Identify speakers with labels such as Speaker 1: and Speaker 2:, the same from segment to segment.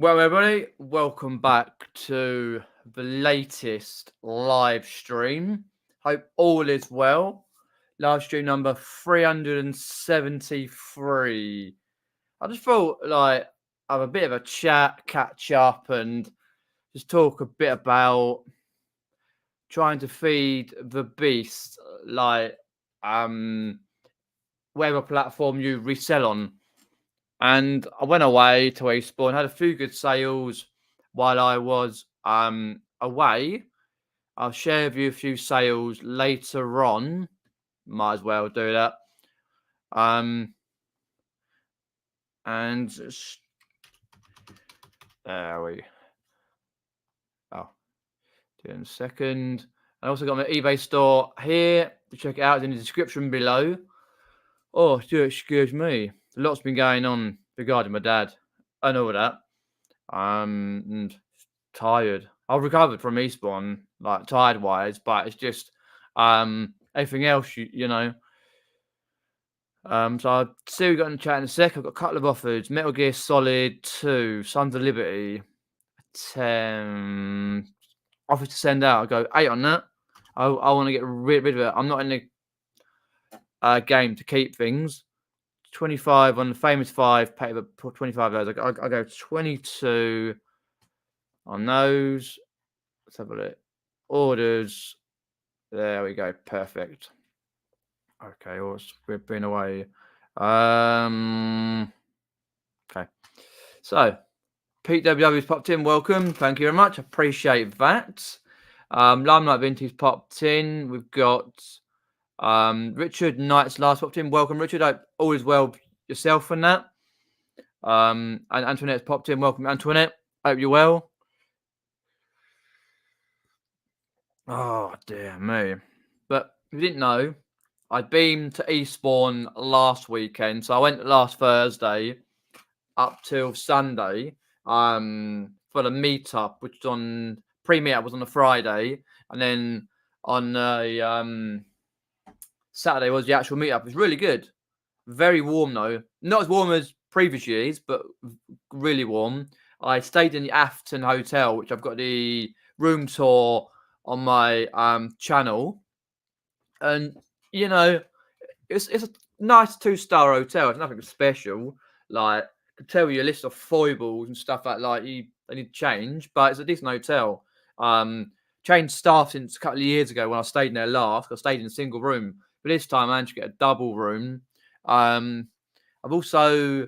Speaker 1: Well, everybody, welcome back to the latest live stream. Hope all is well. Live stream number 373. I just thought, have a bit of a chat, catch up, and just talk a bit about trying to feed the beast, whatever platform you resell on. And I went away to Eastbourne, had a few good sales while I was away. I'll share with you a few sales later on. Might as well do that. And there we do it in a second. I also got my eBay store here to check it out in the description below. Oh, excuse me. A lot's been going on regarding my dad. I know that. And tired. I've recovered from Eastbourne, like tired wise, but it's just everything else, you know. So I'll see we got in the chat in a sec. I've got a couple of offers: Metal Gear Solid 2, Sons of Liberty, 10 offers to send out. I go 8 on that. I want to get rid of it. I'm not in the game to keep things. 25 on the famous 5, pay the 25 of those. I go 22 on those. Let's have a look. Orders. There we go. Perfect. Okay, we've been away. Okay. So, Pete WW's popped in. Welcome. Thank you very much. Appreciate that. Limelight Vintage popped in. We've got Richard Knight's last popped in. Welcome, Richard. Hope all is well yourself and that. And Antoinette's popped in. Welcome, Antoinette. Hope you're well. Oh, dear me. But if you didn't know, I'd been to Eastbourne last weekend. So I went last Thursday up till Sunday for the meetup, which was on pre-meetup was on a Friday. And then on Saturday was the actual meetup. It was really good. Very warm though. Not as warm as previous years, but really warm. I stayed in the Afton Hotel, which I've got the room tour on my channel. And you know, it's a nice 2-star hotel. It's nothing special. Like, I could tell you a list of foibles and stuff they need to change, but it's a decent hotel. Changed staff since a couple of years ago when I stayed in there last. I stayed in a single room, but this time I managed to get a double room. I've also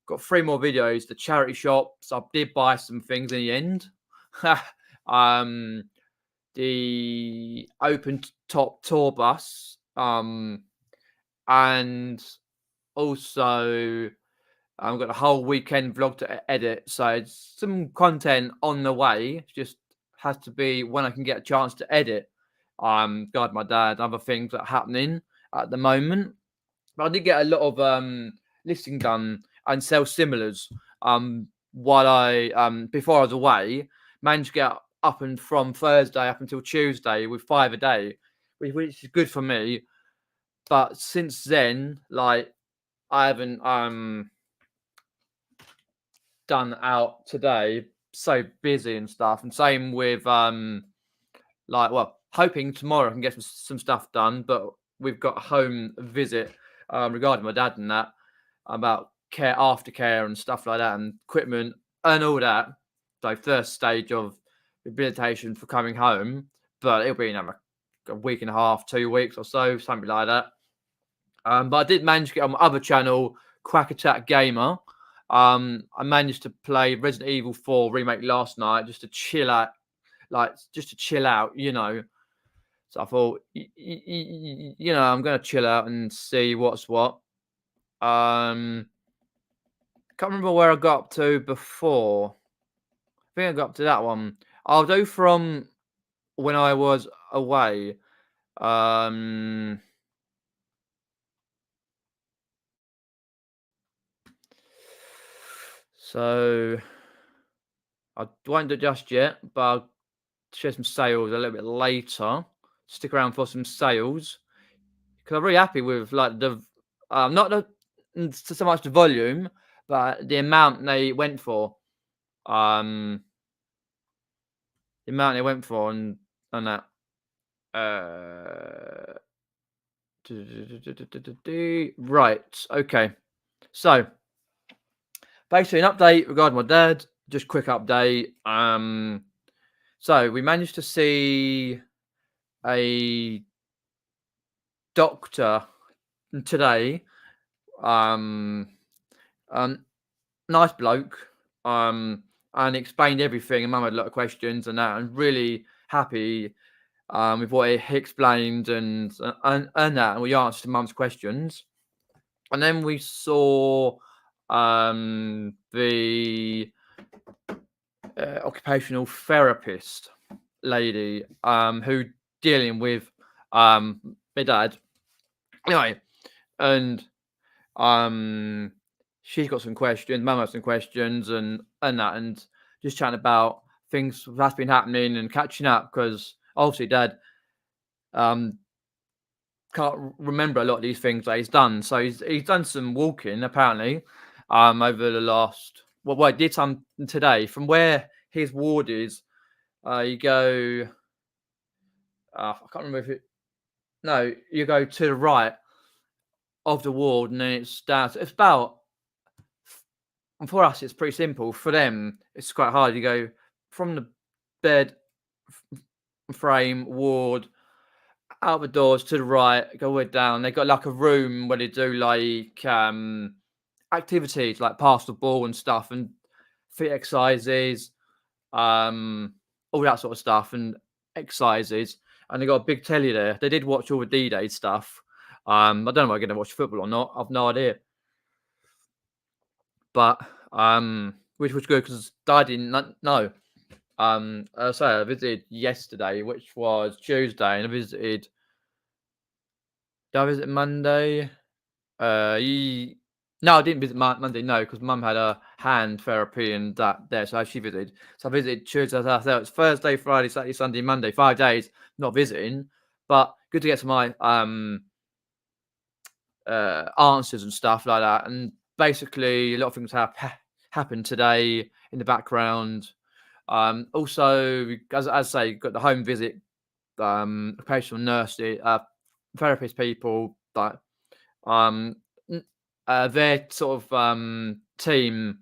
Speaker 1: got 3 more videos. The charity shops. I did buy some things in the end. The open top tour bus. And also I've got a whole weekend vlog to edit. So it's some content on the way. It just has to be when I can get a chance to edit. God, my dad, other things that are happening at the moment. But I did get a lot of listing done and sell similars while I before I was away. Managed to get up and from Thursday up until Tuesday with 5 a day, which is good for me. But since then, like, I haven't done out today. So busy and stuff. And same with hoping tomorrow I can get some stuff done. But we've got a home visit regarding my dad and that, about aftercare and stuff like that, and equipment and all that. So first stage of rehabilitation for coming home, but it'll be another a week and a half, 2 weeks or so, something like that. But I did manage to get on my other channel, Quack Attack Gamer. I managed to play Resident Evil 4 remake last night just to chill out, you know. So I thought, you know, I'm going to chill out and see what's what. Can't remember where I got up to before. I think I got up to that one. I'll do from when I was away. So I won't do it just yet, but I'll share some sales a little bit later. Stick around for some sales because I'm really happy with like the not so much the volume, but the amount they went for. the amount they went for and that. Uh, right. Okay. So basically, an update regarding my dad. Just quick update. So we managed to see a doctor today. Um, um, Nice bloke. And explained everything. And Mum had a lot of questions and that. And really happy with what he explained and that. And we answered Mum's questions. And then we saw the occupational therapist lady who dealing with my dad. Anyway, and she's got some questions, Mum has some questions and that, and just chatting about things that's been happening and catching up because obviously Dad can't remember a lot of these things that he's done. So he's done some walking apparently over the last he did some today from where his ward is. You go I can't remember if it no, you go to the right of the ward and then it's down. So it's about and for us it's pretty simple. For them it's quite hard. You go from the bed frame ward out the doors to the right, go way down. They got like a room where they do like activities like pass the ball and stuff and fit exercises, all that sort of stuff and exercises. And they got a big telly there. They did watch all the D-Day stuff. I don't know if I'm going to watch football or not. I've no idea. But which was good because I didn't know. So I visited yesterday, which was Tuesday, and I visited. Did I visit Monday? No, I didn't visit Monday. No, because Mum had a hand therapy and that there, so she visited. So I visited Tuesday. So it's Thursday, Friday, Saturday, Sunday, Monday. 5 days not visiting, but good to get some my answers and stuff like that. And basically, a lot of things have happened today in the background. Also, as I say, got the home visit, occupational nurse, therapist people, that their sort of team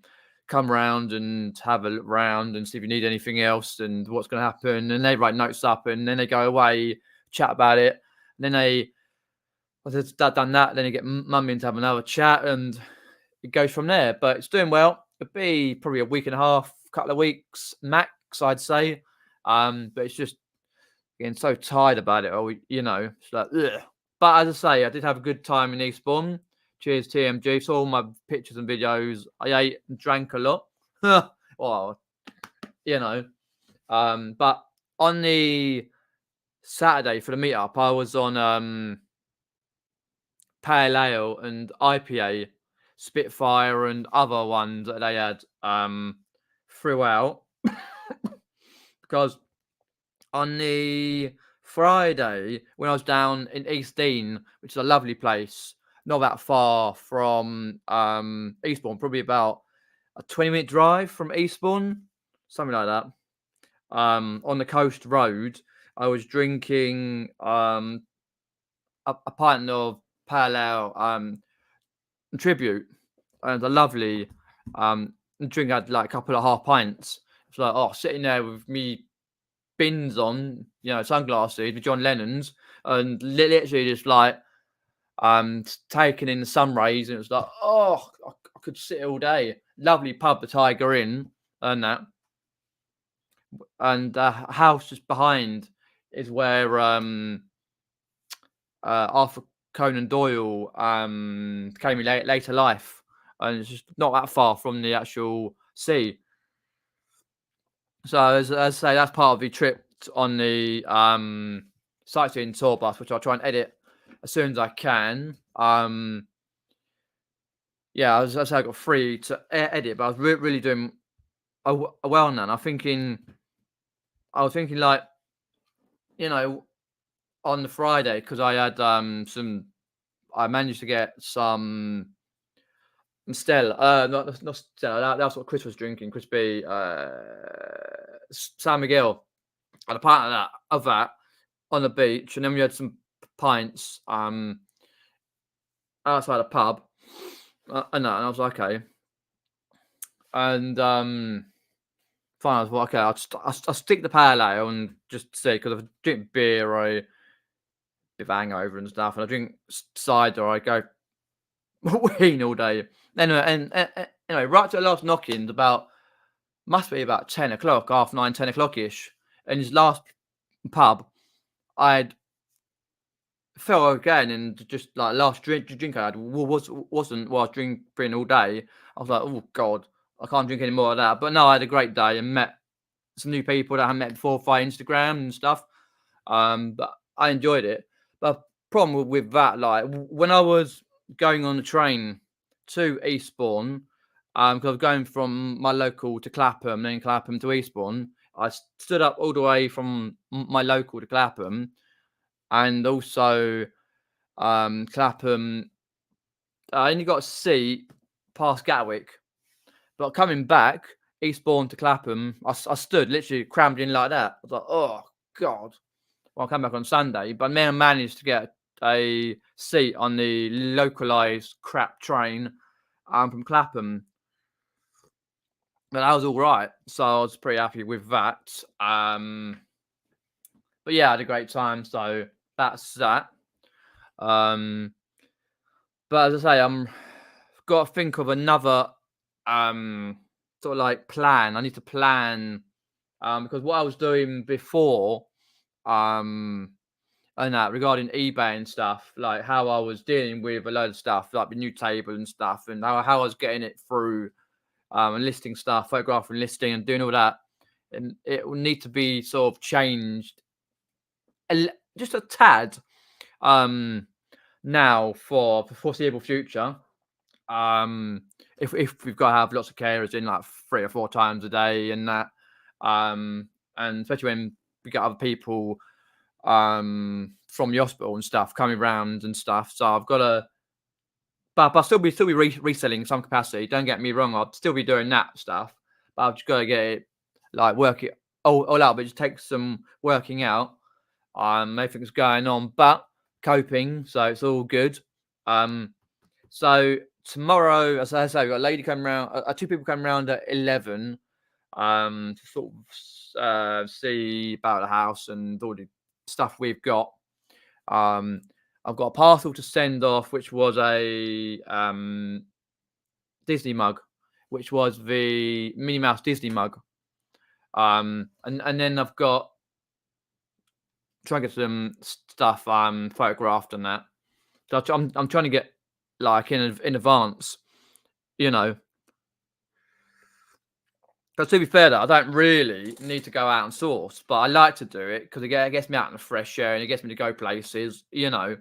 Speaker 1: come round and have a look round and see if you need anything else and what's going to happen. And they write notes up and then they go away, chat about it. And then once they've done that, then you get Mum in to have another chat and it goes from there. But it's doing well. It'll be probably a week and a half, couple of weeks max, I'd say. But it's just getting so tired about it all, it's like, ugh. But as I say, I did have a good time in Eastbourne. Cheers, TMG. Saw all my pictures and videos. I ate and drank a lot. Well, but on the Saturday for the meetup, I was on Pale Ale and IPA, Spitfire and other ones that they had throughout. Because on the Friday, when I was down in East Dean, which is a lovely place, not that far from Eastbourne, probably about a 20-minute drive from Eastbourne, something like that. On the coast road, I was drinking a pint of Pale Ale Tribute, and a lovely drink. Had like a couple of half pints. It's like, sitting there with me bins on, sunglasses with John Lennon's, and literally just like taking in the sun rays, and it was like, I could sit all day. Lovely pub, the Tiger Inn, and that. And the house just behind is where Arthur Conan Doyle came in later life, and it's just not that far from the actual sea. So as I say, that's part of the trip on the sightseeing tour bus, which I'll try and edit as soon as I can. Yeah, as I say, I got free to edit, but I was really doing well now. And I was thinking like, on the Friday, because I had I managed to get some And Stella, not Stella. That's what Chris was drinking. Crispy San Miguel. And a pint of that on the beach, and then we had some pints outside a pub. And I was like, okay. And fine, I was like, okay, I'll stick the pale ale and just see, because if I drink beer, I bit of hangover and stuff, and I drink cider, I go ween all day. Anyway, and anyway, right to the last knock-ins, must be about 10 o'clock, half 9, 10 o'clock ish. In his last pub, I'd fell again, and just like last drink I had wasn't what I was drinking all day. I was like, oh god, I can't drink any more of that. But no, I had a great day and met some new people that I hadn't met before via Instagram and stuff. But I enjoyed it. But problem with that, like when I was going on the train to Eastbourne, because I was going from my local to Clapham, then Clapham to Eastbourne, I stood up all the way from my local to Clapham, and also Clapham. I only got a seat past Gatwick, but coming back Eastbourne to Clapham, I stood literally crammed in like that. I was like, oh god. Well, I come back on Sunday, but then I managed to get a seat on the localised crap train from Clapham. But that was all right, so I was pretty happy with that. But yeah, I had a great time, so that's that. But as I say, got to think of another sort of like plan. I need to plan because what I was doing before, and that regarding eBay and stuff, like how I was dealing with a load of stuff, like the new table and stuff, and how I was getting it through and listing stuff, photographing, listing, and doing all that, and it will need to be sort of changed just a tad now for the foreseeable future. If we've got to have lots of carers in like 3 or 4 times a day and that, and especially when we get other people from the hospital and stuff coming around and stuff, so I've got to, but I'll still be reselling in some capacity. Don't get me wrong, I'll still be doing that stuff, but I've just got to get it, like work it all out. But it just takes some working out. Everything's going on, but coping, so it's all good. So tomorrow, as I say, we've got a lady coming around, 2 people coming around at 11, to sort of see about the house and all the stuff we've got. I've got a parcel to send off, which was a Disney mug, which was the Minnie Mouse Disney mug. And then I've got trying to get some stuff photographed and that. So I'm trying to get like in advance, you know. But to be fair, though, I don't really need to go out and source, but I like to do it because it gets me out in the fresh air and it gets me to go places, you know.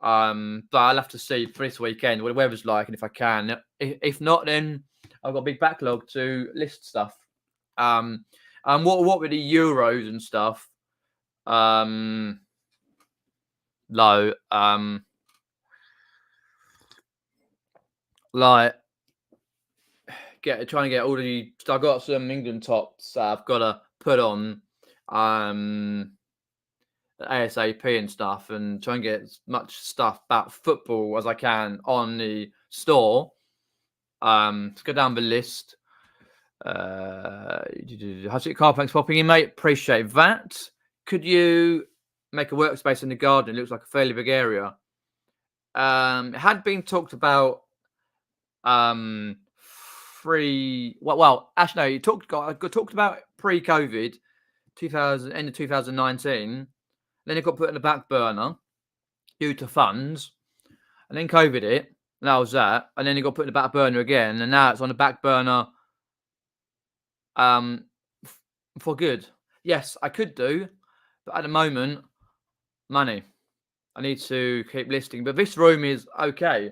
Speaker 1: But I'll have to see for this weekend what the weather's like and if I can. If not, then I've got a big backlog to list stuff. And what with the euros and stuff, low, like trying to get all the. So I got some England tops I've got to put on ASAP and stuff, and try and get as much stuff about football as I can on the store. Let's go down the list. How's it, car thanks for popping in, mate? Appreciate that. Could you make a workspace in the garden? It looks like a fairly big area. It had been talked about actually no, you talked about pre-COVID, end of 2019. Then it got put in the back burner due to funds, and then COVID hit, and that was that. And then it got put in the back burner again, and now it's on the back burner for good. Yes, I could do, but at the moment, money. I need to keep listing, but this room is okay.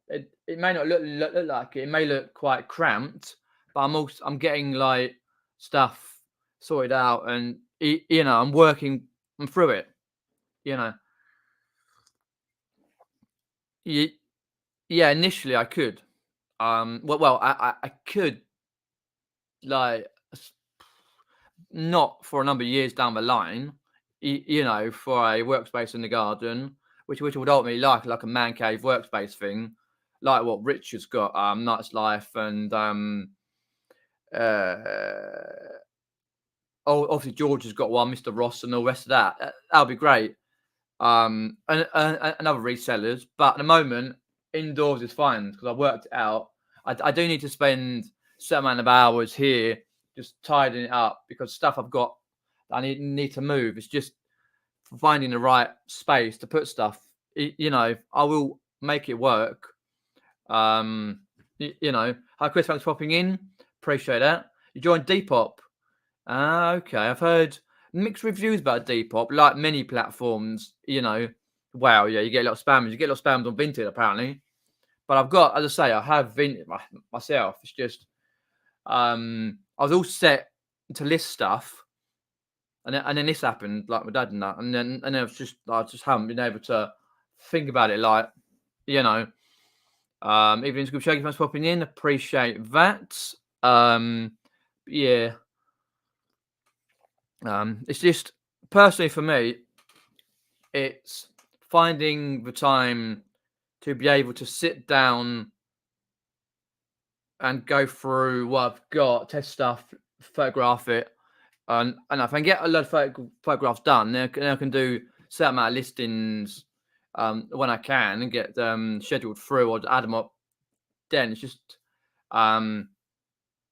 Speaker 1: It may not look like it. It may look quite cramped, but I'm getting like stuff sorted out, and you know, I'm working through it. You know, yeah. Initially, I could. Well, I could like not for a number of years down the line, for a workspace in the garden, which would ultimately like a man cave workspace thing, like what Richard's got, Nuts Life, and uh, obviously George has got one, Mr. Ross, and all the rest of that. That'll be great. And other resellers, but at the moment, indoors is fine because I worked it out. I do need to spend a certain amount of hours here just tidying it up because stuff I've got I need to move. It's just finding the right space to put stuff. I will make it work. Hi Chris, thanks for popping in. Appreciate that. You joined Depop. Okay, I've heard mixed reviews about Depop, like many platforms. Wow, yeah, you get a lot of spammers. You get a lot of spams on Vinted, apparently. But I've got, as I say, I have Vinted myself. It's just, I was all set to list stuff, and then this happened, like my dad and that, and then I just haven't been able to think about it, like, you know. Evening Scoop Shaky, thanks for popping in. Appreciate that. Yeah. It's just personally for me, it's finding the time to be able to sit down and go through what I've got, test stuff, photograph it, and if I can get a lot of photographs done, then I can do a certain amount of listings when I can and get them scheduled through or add them up. Then it's just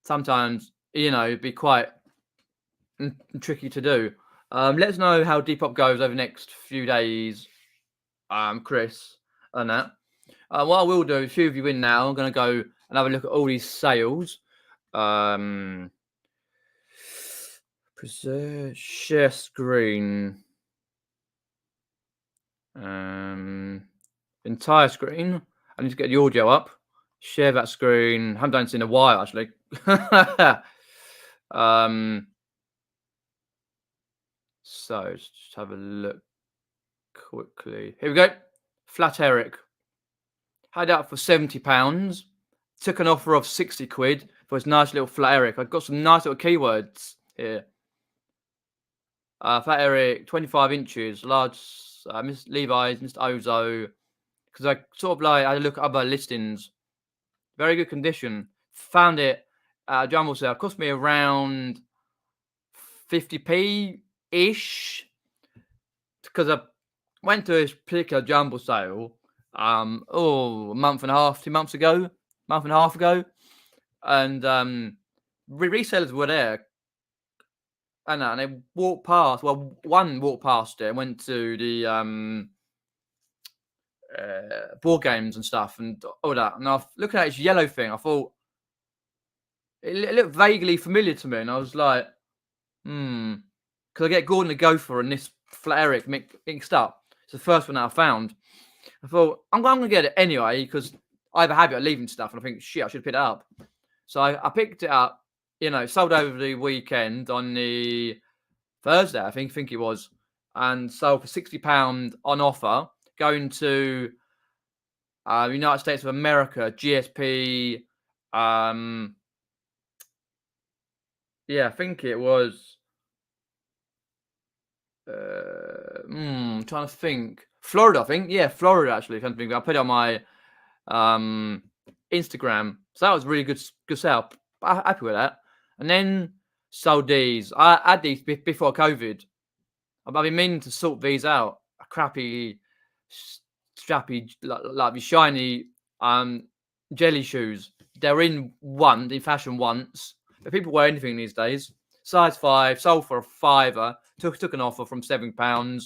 Speaker 1: sometimes it'd be quite tricky to do. Let us know how Depop goes over the next few days, Chris, and that. What I will do, a few of you in now, I'm going to go and have a look at all these sales. Preserve, share screen. Entire screen. I need to get the audio up. Share that screen. I haven't done this in a while, actually. So let's just have a look quickly. Here we go. Flat Eric. Had out for £70. Took an offer of 60 quid for his nice little Flat Eric. I've got some nice little keywords here. Flat Eric, 25 inches, large, Miss Levi's, Mr. Ozo. Because I sort of like had a look at other listings. Very good condition. Found it at a jumble sale. Cost me around 50p-ish. Because I went to this particular jumble sale a month and a half, 2 months ago, month and a half ago. And resellers were there. And they walked past. Well, one walked past it and went to the board games and stuff and all that. And I was looking at this yellow thing. I thought it looked vaguely familiar to me, and I was like, because I get Gordon the Gopher and this Flat Eric mixed up. It's the first one that I found. I thought I'm going to get it anyway because I have a habit of leaving stuff, and I think shit, I should pick it up. So I picked it up. Sold over the weekend on the Thursday, I think it was, and sold for £60 on offer, going to United States of America, GSP. I think it was. Trying to think. Florida, I think. Yeah, Florida actually. I put it on my Instagram, so that was really good sale. Happy with that. And then sold these. I had these before COVID. I've been meaning to sort these out. A crappy, strappy, like the shiny jelly shoes. They're in fashion once. But people wear anything these days. Size 5, sold for a £5. Took an offer from £7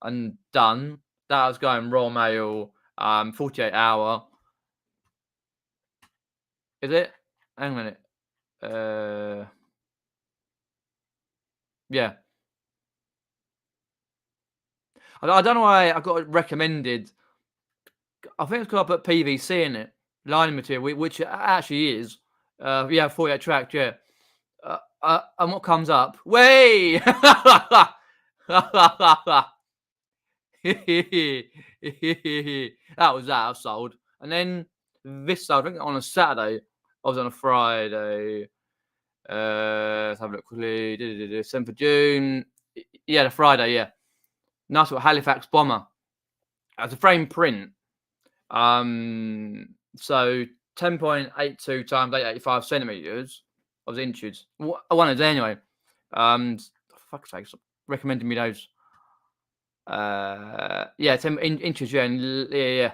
Speaker 1: and done. That was going Royal Mail, 48 hour. Is it? Hang a minute. Yeah. I don't know why I got it recommended. I think it's because I put PVC in it, lining material, which it actually is. 48 track, yeah. And what comes up? Way! That was that I sold. And then this, I think on a Saturday, I was on a Friday. Let's have a look quickly. 7th of June. Yeah, the Friday, yeah. Nice little Halifax bomber. As a frame print. So 10.82 times 885 centimeters. I was inches. I wanted anyway. Fuck's sake, stop recommending me those. Yeah, 10 inches. Yeah, yeah.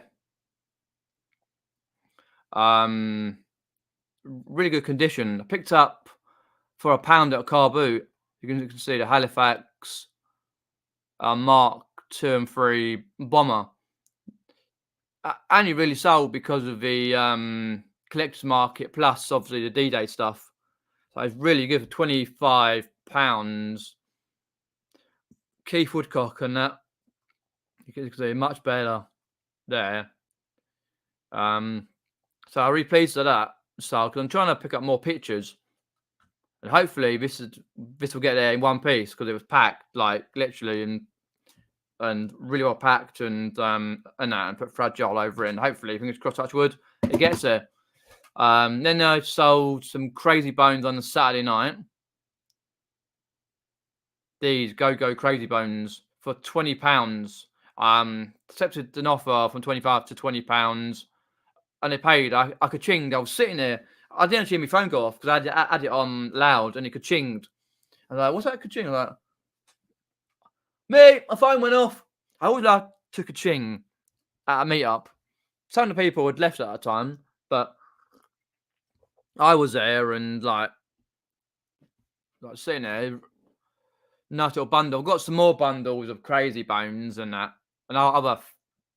Speaker 1: Really good condition. I picked up for £1 at a car boot. You can see the Halifax Mark 2 and 3 bomber. Only really sold because of the collector's market, plus obviously the D-Day stuff. So it's really good for £25. Keith Woodcock and that. You can see much better there. So I'm really pleased with that. So, because I'm trying to pick up more pictures, and hopefully this will get there in one piece, because it was packed, like literally, and really well packed, and put fragile over it, and hopefully, fingers crossed, touch wood, it gets there. Then I sold some Crazy Bones on the Saturday night. These Go Crazy Bones for £20. Accepted an offer from £25 to £20, and they paid. I ka-chinged. I was sitting there. I didn't actually hear my phone go off because I had it on loud, and it ka-chinged. I was like, "What's that ka-ching?" I'm like, "Me, my phone went off." I always like to ka-ching at a meetup. Some of the people had left at the time, but I was there, and like sitting there. Nice little bundle. I've got some more bundles of Crazy Bones and that, and other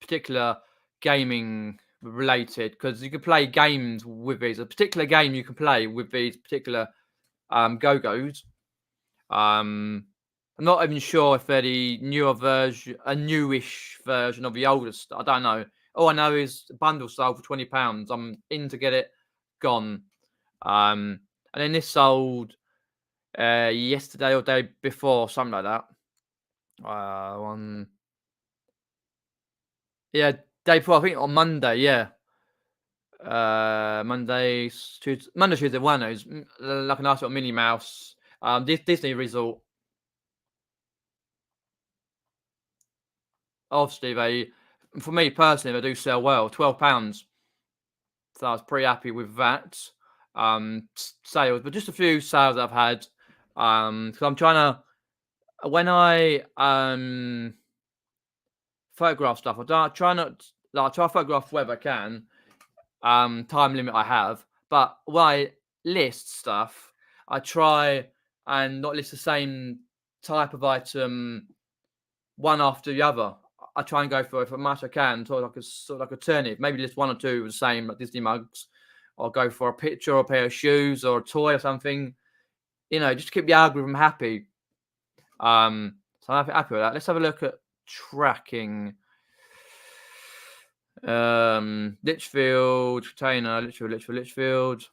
Speaker 1: particular gaming related, because you can play games with these. A particular game you can play with these particular Go-Go's. I'm not even sure if they're the newer version, a newish version of the oldest. I don't know. All I know is the bundle sold for £20. I'm in to get it gone. And then this sold yesterday or day before, something like that. Yeah, day before, I think on Monday, yeah. Monday, Tuesday, one of those, like a nice little Minnie Mouse. Disney resort. Obviously, for me personally, they do sell well. £12. So I was pretty happy with that. Sales, but just a few sales I've had. Because I'm trying to, when I photograph stuff, I try to photograph wherever I can. Time limit I have, but when I list stuff, I try and not list the same type of item one after the other. I try and go for as much I can, sort of like a turnip. Maybe list one or two of the same, like Disney mugs, or go for a picture or a pair of shoes or a toy or something. Just to keep the algorithm happy. So I'm happy with that. Let's have a look at tracking. Litchfield, Container, Litchfield.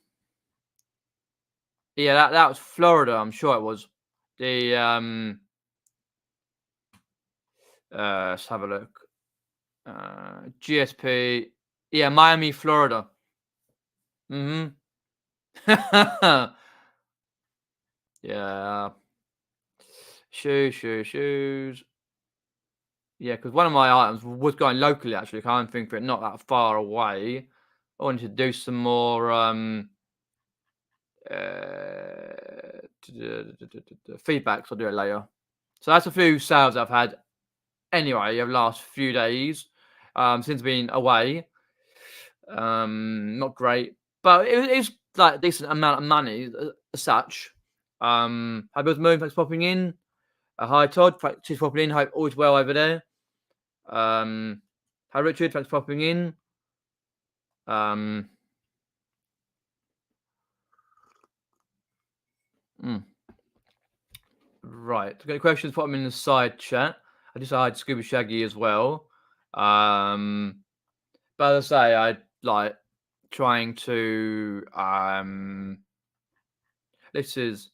Speaker 1: Yeah, that was Florida. I'm sure it was. The let's have a look. GSP. Yeah, Miami, Florida. Yeah. Shoes. Yeah, because one of my items was going locally, actually. I can't think of it, not that far away. I wanted to do some more feedbacks. I'll do it later. So that's a few sales I've had anyway over the last few days since being away. Not great, but it's like a decent amount of money as such. Hi, Bill's Moon, thanks for popping in. Hi, Todd, thanks for popping in. Hope all is well over there. Hi, Richard, thanks for popping in. Right, to get questions, put them in the side chat. I just hired Scuba Shaggy as well. But as I say, I like trying to this is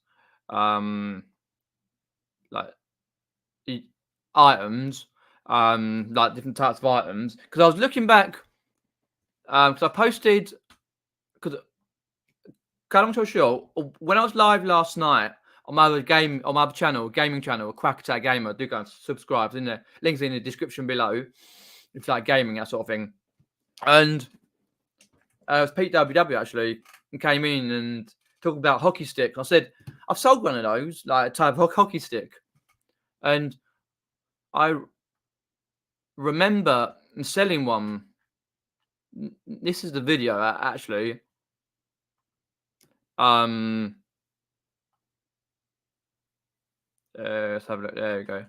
Speaker 1: like items, like different types of items, because I was looking back Because I posted, because cut long story short, when I was live last night on my other channel, gaming channel, Quack Attack Gamer, do go and subscribe. It's in the links in the description below. If you like gaming, that sort of thing. And it was Pete WW actually, and came in and talked about hockey stick. I said, I've sold one of those, like a type of hockey stick. And I remember selling one. This is the video actually. Let's have a look. There we go.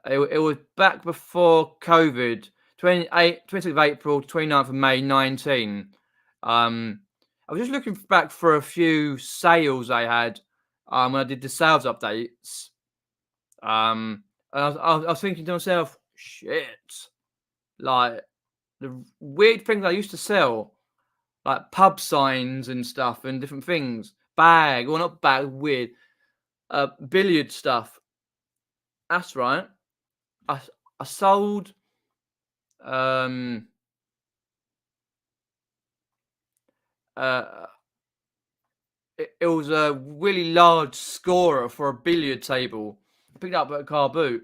Speaker 1: It was back before COVID, 26th of April, 29th of May, 19. I was just looking back for a few sales I had when I did the sales updates. And I was thinking to myself, shit, like the weird things I used to sell, like pub signs and stuff and different things, not bag, weird, billiard stuff. That's right. I sold it was a really large scorer for a billiard table. I picked it up at a Carboot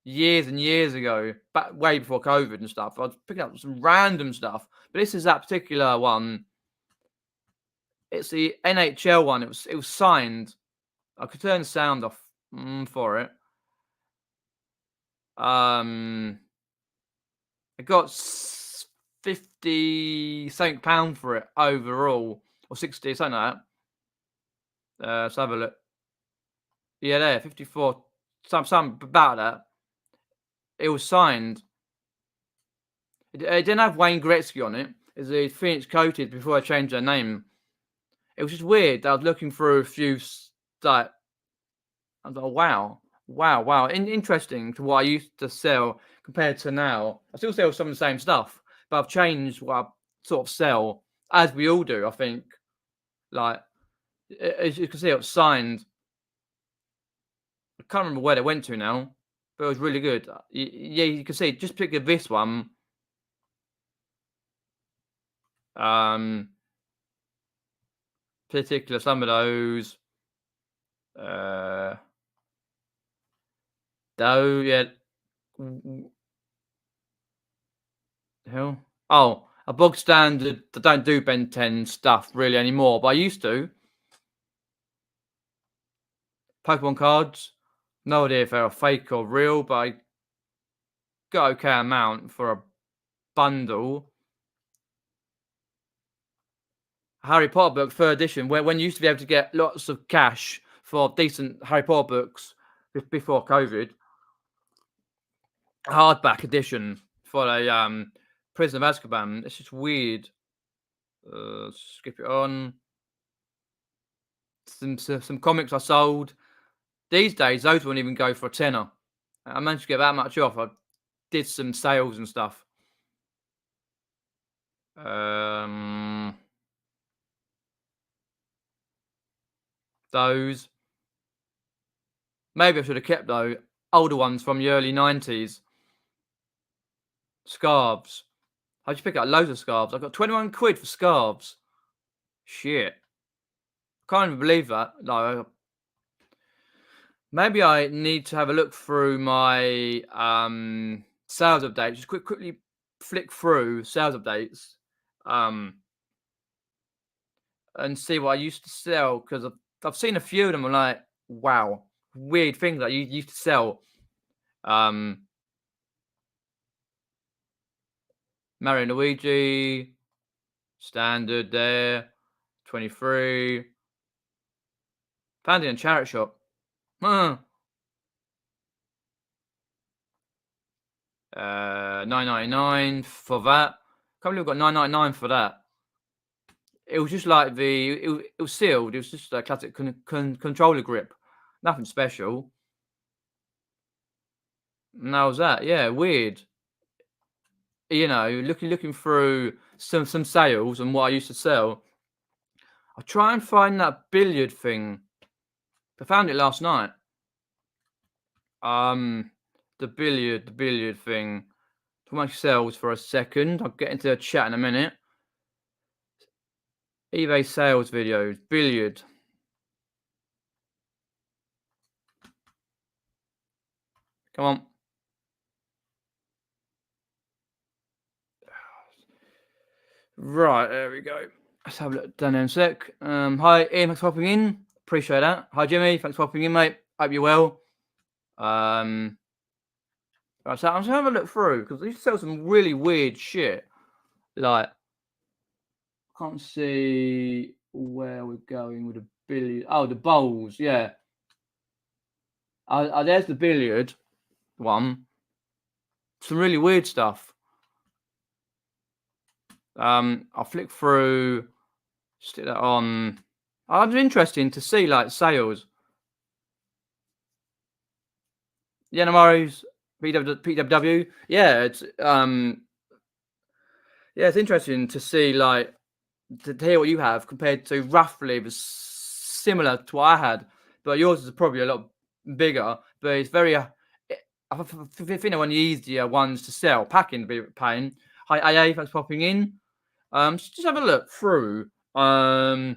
Speaker 1: years and years ago, back way before COVID and stuff. I was picking up some random stuff, but this is that particular one. It's the NHL one. It was signed. I could turn the sound off for it. I got 50 something pound for it overall, or 60 something like that. Let's have a look. Yeah, there 54. Some about that. It was signed. It didn't have Wayne Gretzky on it. It was a Phoenix coated before I changed their name. It was just weird. I was looking through a few like I was like, wow. Interesting to what I used to sell compared to now. I still sell some of the same stuff, but I've changed what I sort of sell, as we all do, I think. Like, as you can see, it was signed. I can't remember where they went to now, but it was really good. Yeah, you can see, just pick this one. Particular, some of those. Though, yeah. Hell. Oh, a bog standard. I don't do Ben 10 stuff really anymore, but I used to. Pokemon cards. No idea if they're fake or real, but I got okay amount for a bundle. Harry Potter book, 3rd edition, when you used to be able to get lots of cash for decent Harry Potter books before COVID. Hardback edition for a Prisoner of Azkaban. It's just weird. Skip it on. Some comics I sold. These days, those wouldn't even go for a tenner. I managed to get that much off. I did some sales and stuff. Those. Maybe I should have kept though. Older ones from the early 90s. Scarves. I just picked up loads of scarves. I got 21 quid for scarves. Shit. Can't even believe that. No. Maybe I need to have a look through my sales updates. Just quickly flick through sales updates and see what I used to sell, because I've seen a few of them. I'm like, wow, weird things that you used to sell. Mario and Luigi, standard there, 23. Found it in a charity shop. $9.99 for that. Can't believe I got $9.99 for that. It was just like it was sealed. It was just a classic controller grip. Nothing special. And that was that. Yeah, weird. You know, looking through some sales and what I used to sell. I'll try and find that billiard thing. I found it last night. The billiard thing. Come on, sales for a second. I'll get into the chat in a minute. eBay sales videos, billiard. Come on. Right, there we go. Let's have a look down there in a sec. Hi, Ian, thanks for popping in. Appreciate that. Hi, Jimmy, thanks for popping in, mate. Hope you're well. Right, so I'm just having a look through because they sell some really weird shit. Like, can't see where we're going with the billiard. Oh, the bowls, yeah. There's the billiard one. Some really weird stuff. I'll flick through, stick that on. It's interesting to see like sales. Yeah, Murray's PWW. Yeah, it's interesting to see like to hear what you have compared to roughly similar to what I had, but yours is probably a lot bigger. But it's very, I think they're one of the easier ones to sell. Packing to be a pain. Hi AA, thanks for popping in. Just have a look through. No,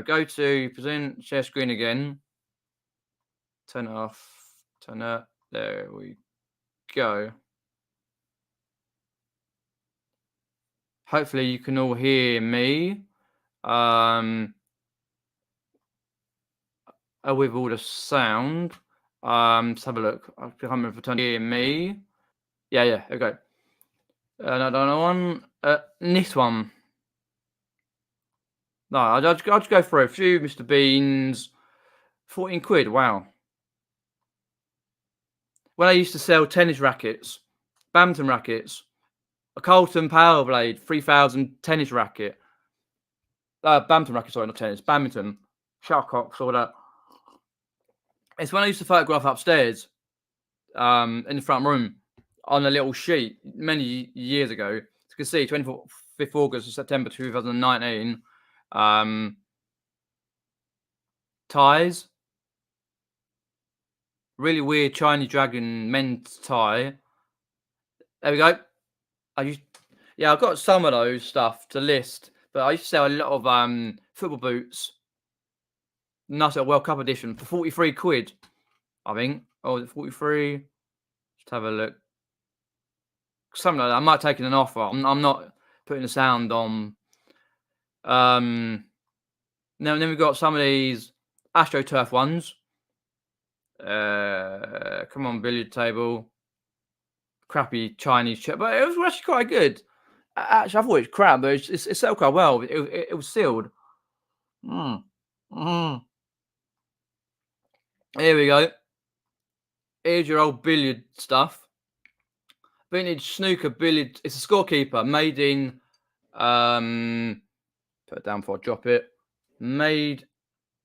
Speaker 1: go to present share screen again. Turn it off. Turn it. There we go. Hopefully you can all hear me. With all the sound. Let's have a look. I can't remember if I hear me. Yeah. Okay. Another one. This one. No, I'll just go for a few. Mr. Beans. 14 quid. Wow. When I used to sell tennis rackets, badminton rackets, a Carlton Power Blade 3000 tennis racket. Badminton racket, sorry, not tennis. Badminton. Shuttlecocks, all that. It's when I used to photograph upstairs, in the front room, on a little sheet many years ago. As you can see, 25th August to September 2019. Ties. Really weird Chinese dragon men's tie. There we go. I've got some of those stuff to list, but I used to sell a lot of football boots. Nice little World Cup edition for 43 quid, I think. Oh, is it 43? Just have a look. Something like that. I might take an offer. I'm not putting the sound on. Then we've got some of these AstroTurf ones. Come on, billiard table. Crappy Chinese chip, but it was actually quite good. Actually, I thought it was crap, but it sold quite well. It was sealed. Here we go. Here's your old billiard stuff. Vintage snooker billiard. It's a scorekeeper made in. Put it down before I drop it. Made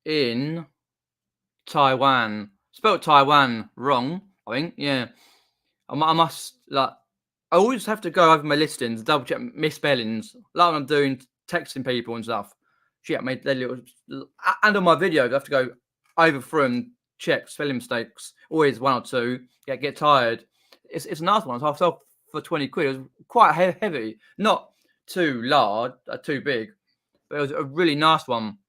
Speaker 1: in Taiwan. Spelled Taiwan wrong, I think. Yeah. I must I always have to go over my listings, double check misspellings, like when I'm doing texting people and stuff. Shit, I made their little, and on my videos I have to go over through and check spelling mistakes. Always one or two. Get tired. It's a nice one. I sold for 20 quid. It was quite heavy, not too large, too big, but it was a really nice one.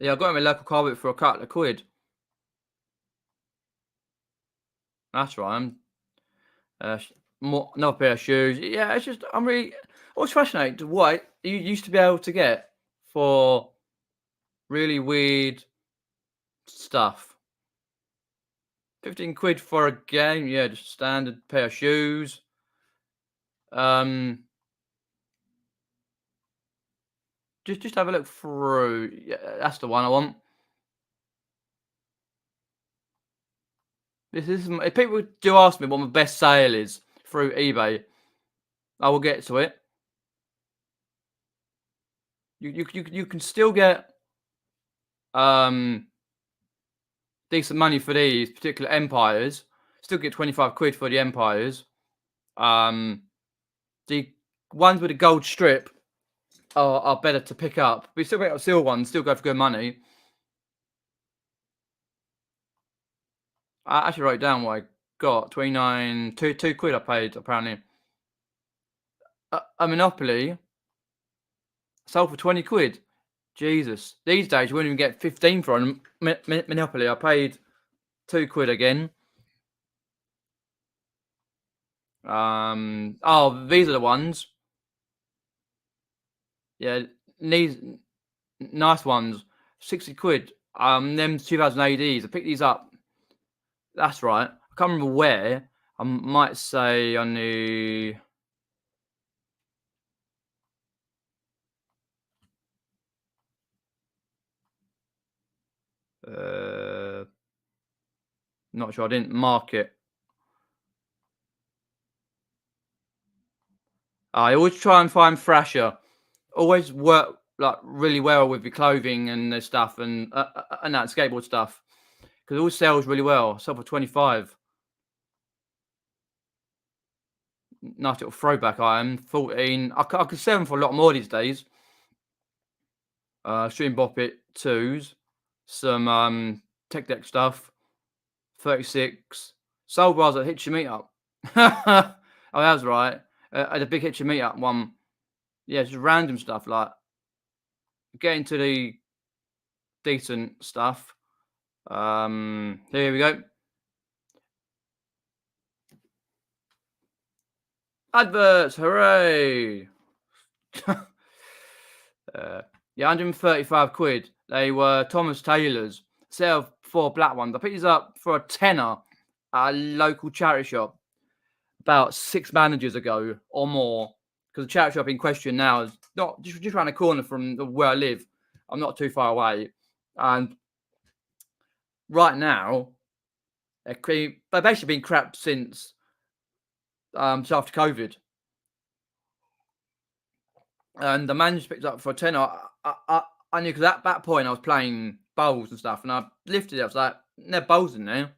Speaker 1: Yeah, I got him a local Carboot for a couple of quid. That's right. Another pair of shoes. Yeah, it's just I was fascinated what you used to be able to get for really weird stuff. 15 quid for a game. Yeah, just a standard pair of shoes. Just have a look through. Yeah, that's the one I want. This is if people do ask me what my best sale is through eBay, I will get to it. You can still get decent money for these particular empires. Still get 25 quid for the empires. The ones with the gold strip are better to pick up. We still pick up silver ones, still go for good money. I actually wrote down what I got. 29, 2 quid I paid apparently. A Monopoly sold for 20 quid. Jesus. These days you wouldn't even get 15 for a Monopoly. I paid 2 quid again. Oh, these are the ones. Yeah, these nice ones. 60 quid. Them 2000 ADs. I picked these up. That's right. I can't remember where. I might say on the. Not sure. I didn't mark it. I always try and find Thrasher. Always work like really well with your clothing and the stuff and that skateboard stuff because it always sells really well. Sell for 25. Nice little throwback item. 14. I could sell them for a lot more these days. Stream Bop It 2s. Some Tech Deck stuff. 36. Sold bars at Hitch Your Meetup. Oh, that was right. At a big Hitch Your Meetup one. Yeah, just random stuff like get into the decent stuff. Here we go. Adverts, hooray! Yeah, 135 quid. They were Thomas Taylor's. Sell 4 black ones. I picked these up for a tenner at a local charity shop about 6 managers ago or more. Because the charity shop in question now is not just around the corner from where I live. I'm not too far away. And right now, they've basically been crap since after COVID. And the man just picked up for a tenner. I knew because at that point I was playing bowls and stuff, and I lifted it. I was like, "There are bowls in there."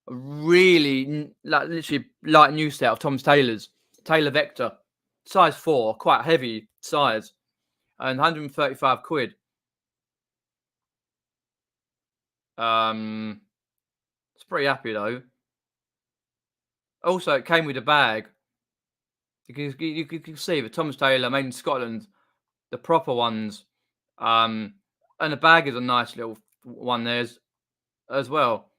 Speaker 1: Really, like literally, light new set of Thomas Taylor's Taylor Vector, size 4, quite heavy size, and 135 quid. It's pretty happy though. Also, it came with a bag. You can see the Thomas Taylor made in Scotland, the proper ones. And the bag is a nice little one there as well.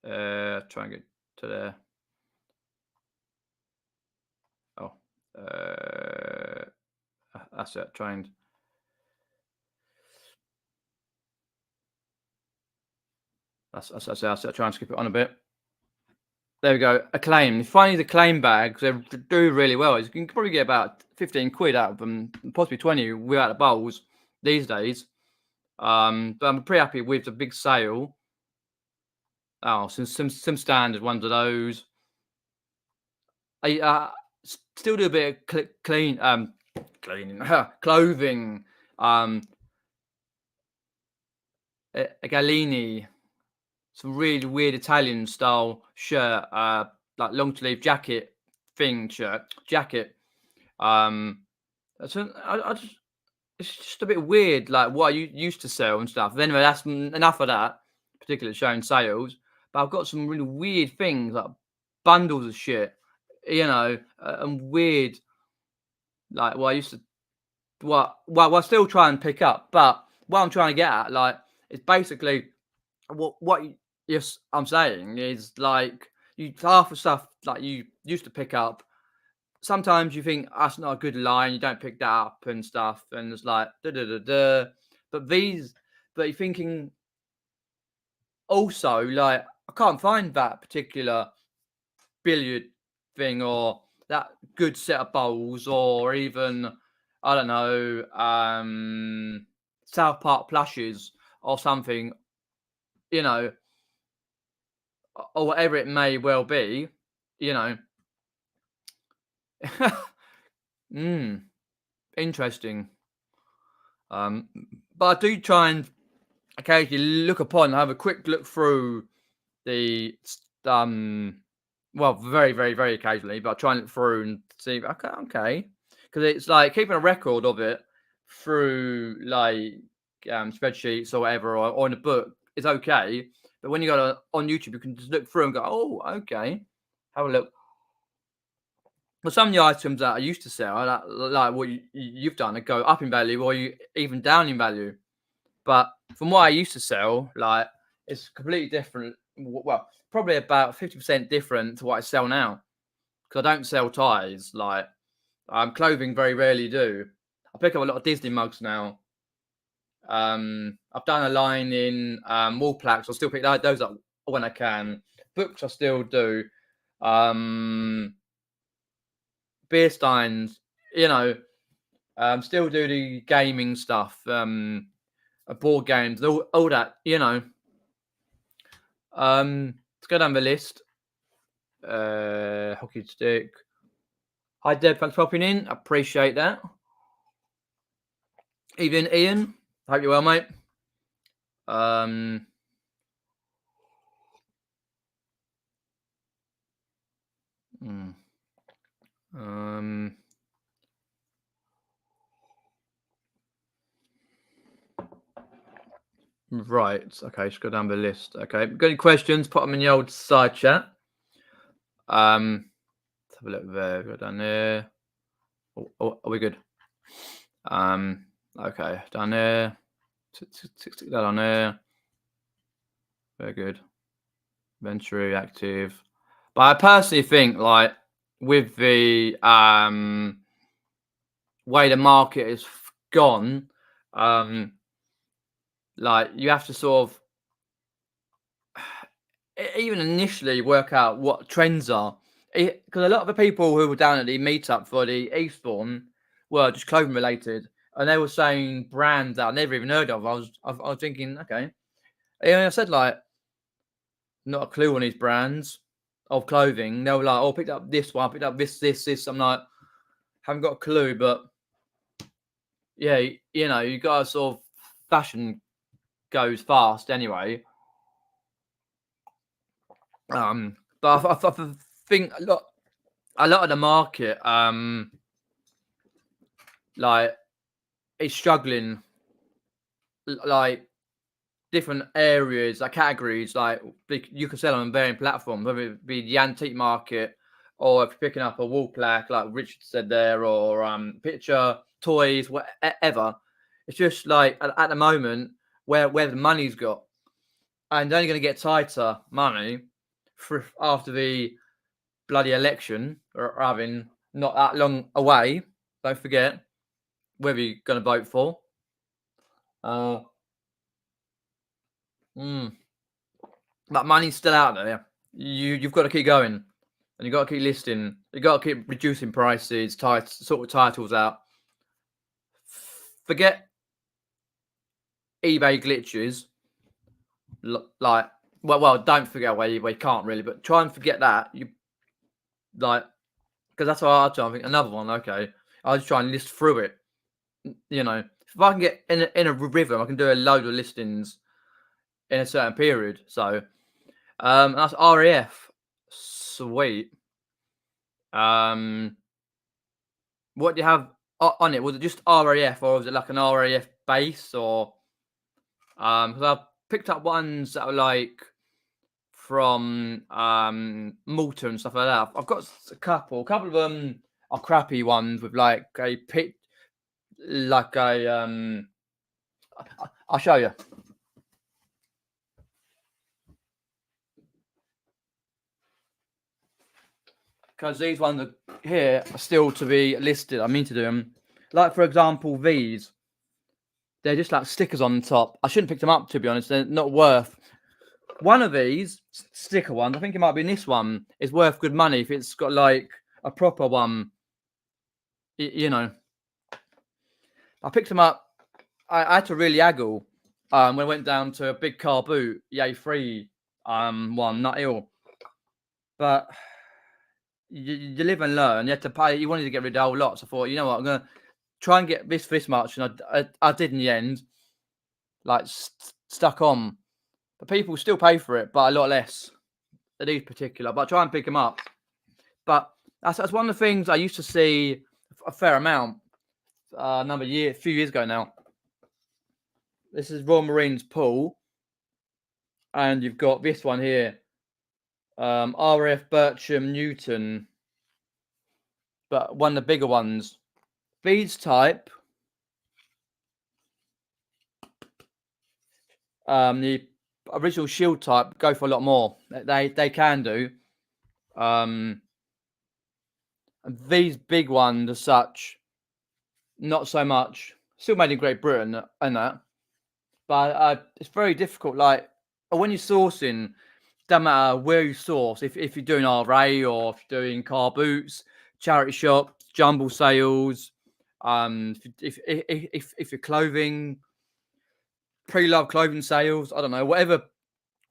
Speaker 1: Try and get to there. Oh, that's it. Trying. That's it. Try and skip it on a bit. There we go. Acclaim. If I need Acclaim bags, they do really well. You can probably get about 15 quid out of them, possibly 20 without the bowls these days. But I'm pretty happy with the big sale. Oh, some standard ones of those. I still do a bit of cleaning. Clothing. A Galini. Some really weird Italian style shirt, like long sleeve jacket jacket. It's just a bit weird, like what you used to sell and stuff. Anyway, that's enough of that, particularly showing sales. But I've got some really weird things, like bundles of shit, and weird, like what I used to, I still try and pick up. But what I'm trying to get at, like, it's basically what yes, I'm saying is like half the stuff like you used to pick up. Sometimes you think that's not a good line, you don't pick that up and stuff, and it's like da da da da. But you're thinking also like I can't find that particular billiard thing or that good set of bowls or even I don't know South Park plushes or something, you know, or whatever it may well be, you know. Interesting. But I do try and occasionally look upon, have a quick look through the well, very, very, very occasionally, but I try and look through and see. Okay. because it's like keeping a record of it through like spreadsheets or whatever, or in a book is okay. But when you go on YouTube, you can just look through and go, oh, okay, have a look. But some of the items that I used to sell, like what you've done, they go up in value or you even down in value. But from what I used to sell, like it's completely different. Well, probably about 50% different to what I sell now. Because I don't sell ties. Like clothing, very rarely do. I pick up a lot of Disney mugs now. I've done a line in wall plaques. I still pick those up when I can. Books I still do. Beer steins, still do the gaming stuff, board games, all that, Let's go down the list. Hockey stick. Hi Deb, thanks for popping in. Appreciate that. Evening, Ian. Hope you're well, mate. Right. Okay, let's go down the list. Okay. Got any questions? Put them in the old side chat. Let's have a look there. Go down there. Oh, are we good? Okay, down there. Stick that on there. Very good. Venturi active. But I personally think, like, with the way the market has gone, like you have to sort of even initially work out what trends are, because a lot of the people who were down at the meetup for the Eastbourne were just clothing related, and they were saying brands that I never even heard of. I was thinking, okay, I said like not a clue on these brands of clothing. They were like, oh, picked up this one, picked up this. I'm like, haven't got a clue, but yeah, you got sort of fashion goes fast anyway. But I think a lot of the market, like, is struggling, like different areas, like categories, like you can sell on varying platforms, whether it be the antique market or if you're picking up a wall plaque, like Richard said there, or picture, toys, whatever. It's just like at the moment where the money's got, and only going to get tighter money after the bloody election, or having not that long away. Don't forget whether you're going to vote for. That money's still out there. You've got to keep going, and you've got to keep listing. You've got to keep reducing prices, sort of titles out. Forget eBay glitches. Like, well, don't forget where you can't really, but try and forget that. You like, because that's what I try. I think another one. Okay, I'll just try and list through it. If I can get in a rhythm, I can do a load of listings in a certain period. So, that's RAF. Sweet. What do you have on it? Was it just RAF, or was it like an RAF base, or because I've picked up ones that are like from Malta and stuff like that. I've got a couple of them are crappy ones with like a pit, like a I'll show you. Because these ones here are still to be listed. I mean to do them. Like, for example, these. They're just like stickers on the top. I shouldn't pick them up, to be honest. They're not worth. One of these sticker ones, I think it might be this one, is worth good money if it's got like a proper one. I picked them up. I had to really haggle when I went down to a big Carboot, A3 one, not ill. But you live and learn. You had to pay. You wanted to get rid of whole lots. I thought, you know what, I'm gonna try and get this much, and I did in the end. Like stuck on, but people still pay for it, but a lot less. These particular, but I try and pick them up. But that's one of the things I used to see a fair amount. A few years ago now. This is Royal Marines pool, and you've got this one here, RAF Bircham Newton, but one of the bigger ones. These type, the original shield type go for a lot more. They can do. And these big ones as such, not so much. Still made in Great Britain and that, but it's very difficult. Like when you're sourcing, doesn't matter where you source. If you're doing Wray or if you're doing Carboots, charity shops, jumble sales, if you're clothing, pre-loved clothing sales, I don't know, whatever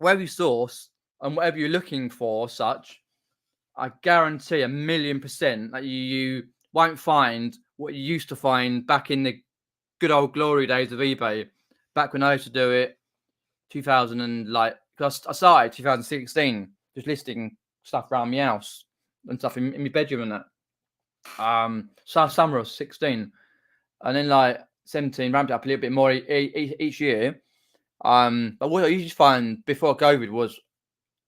Speaker 1: you source and whatever you're looking for, such, I guarantee 1,000,000% that you won't find what you used to find back in the good old glory days of eBay, back when I used to do it, 2000 and like, because I started 2016, just listing stuff around my house and stuff in my bedroom and that. Summer of 16, and then like 17 ramped up a little bit more each year. But what I usually find before COVID was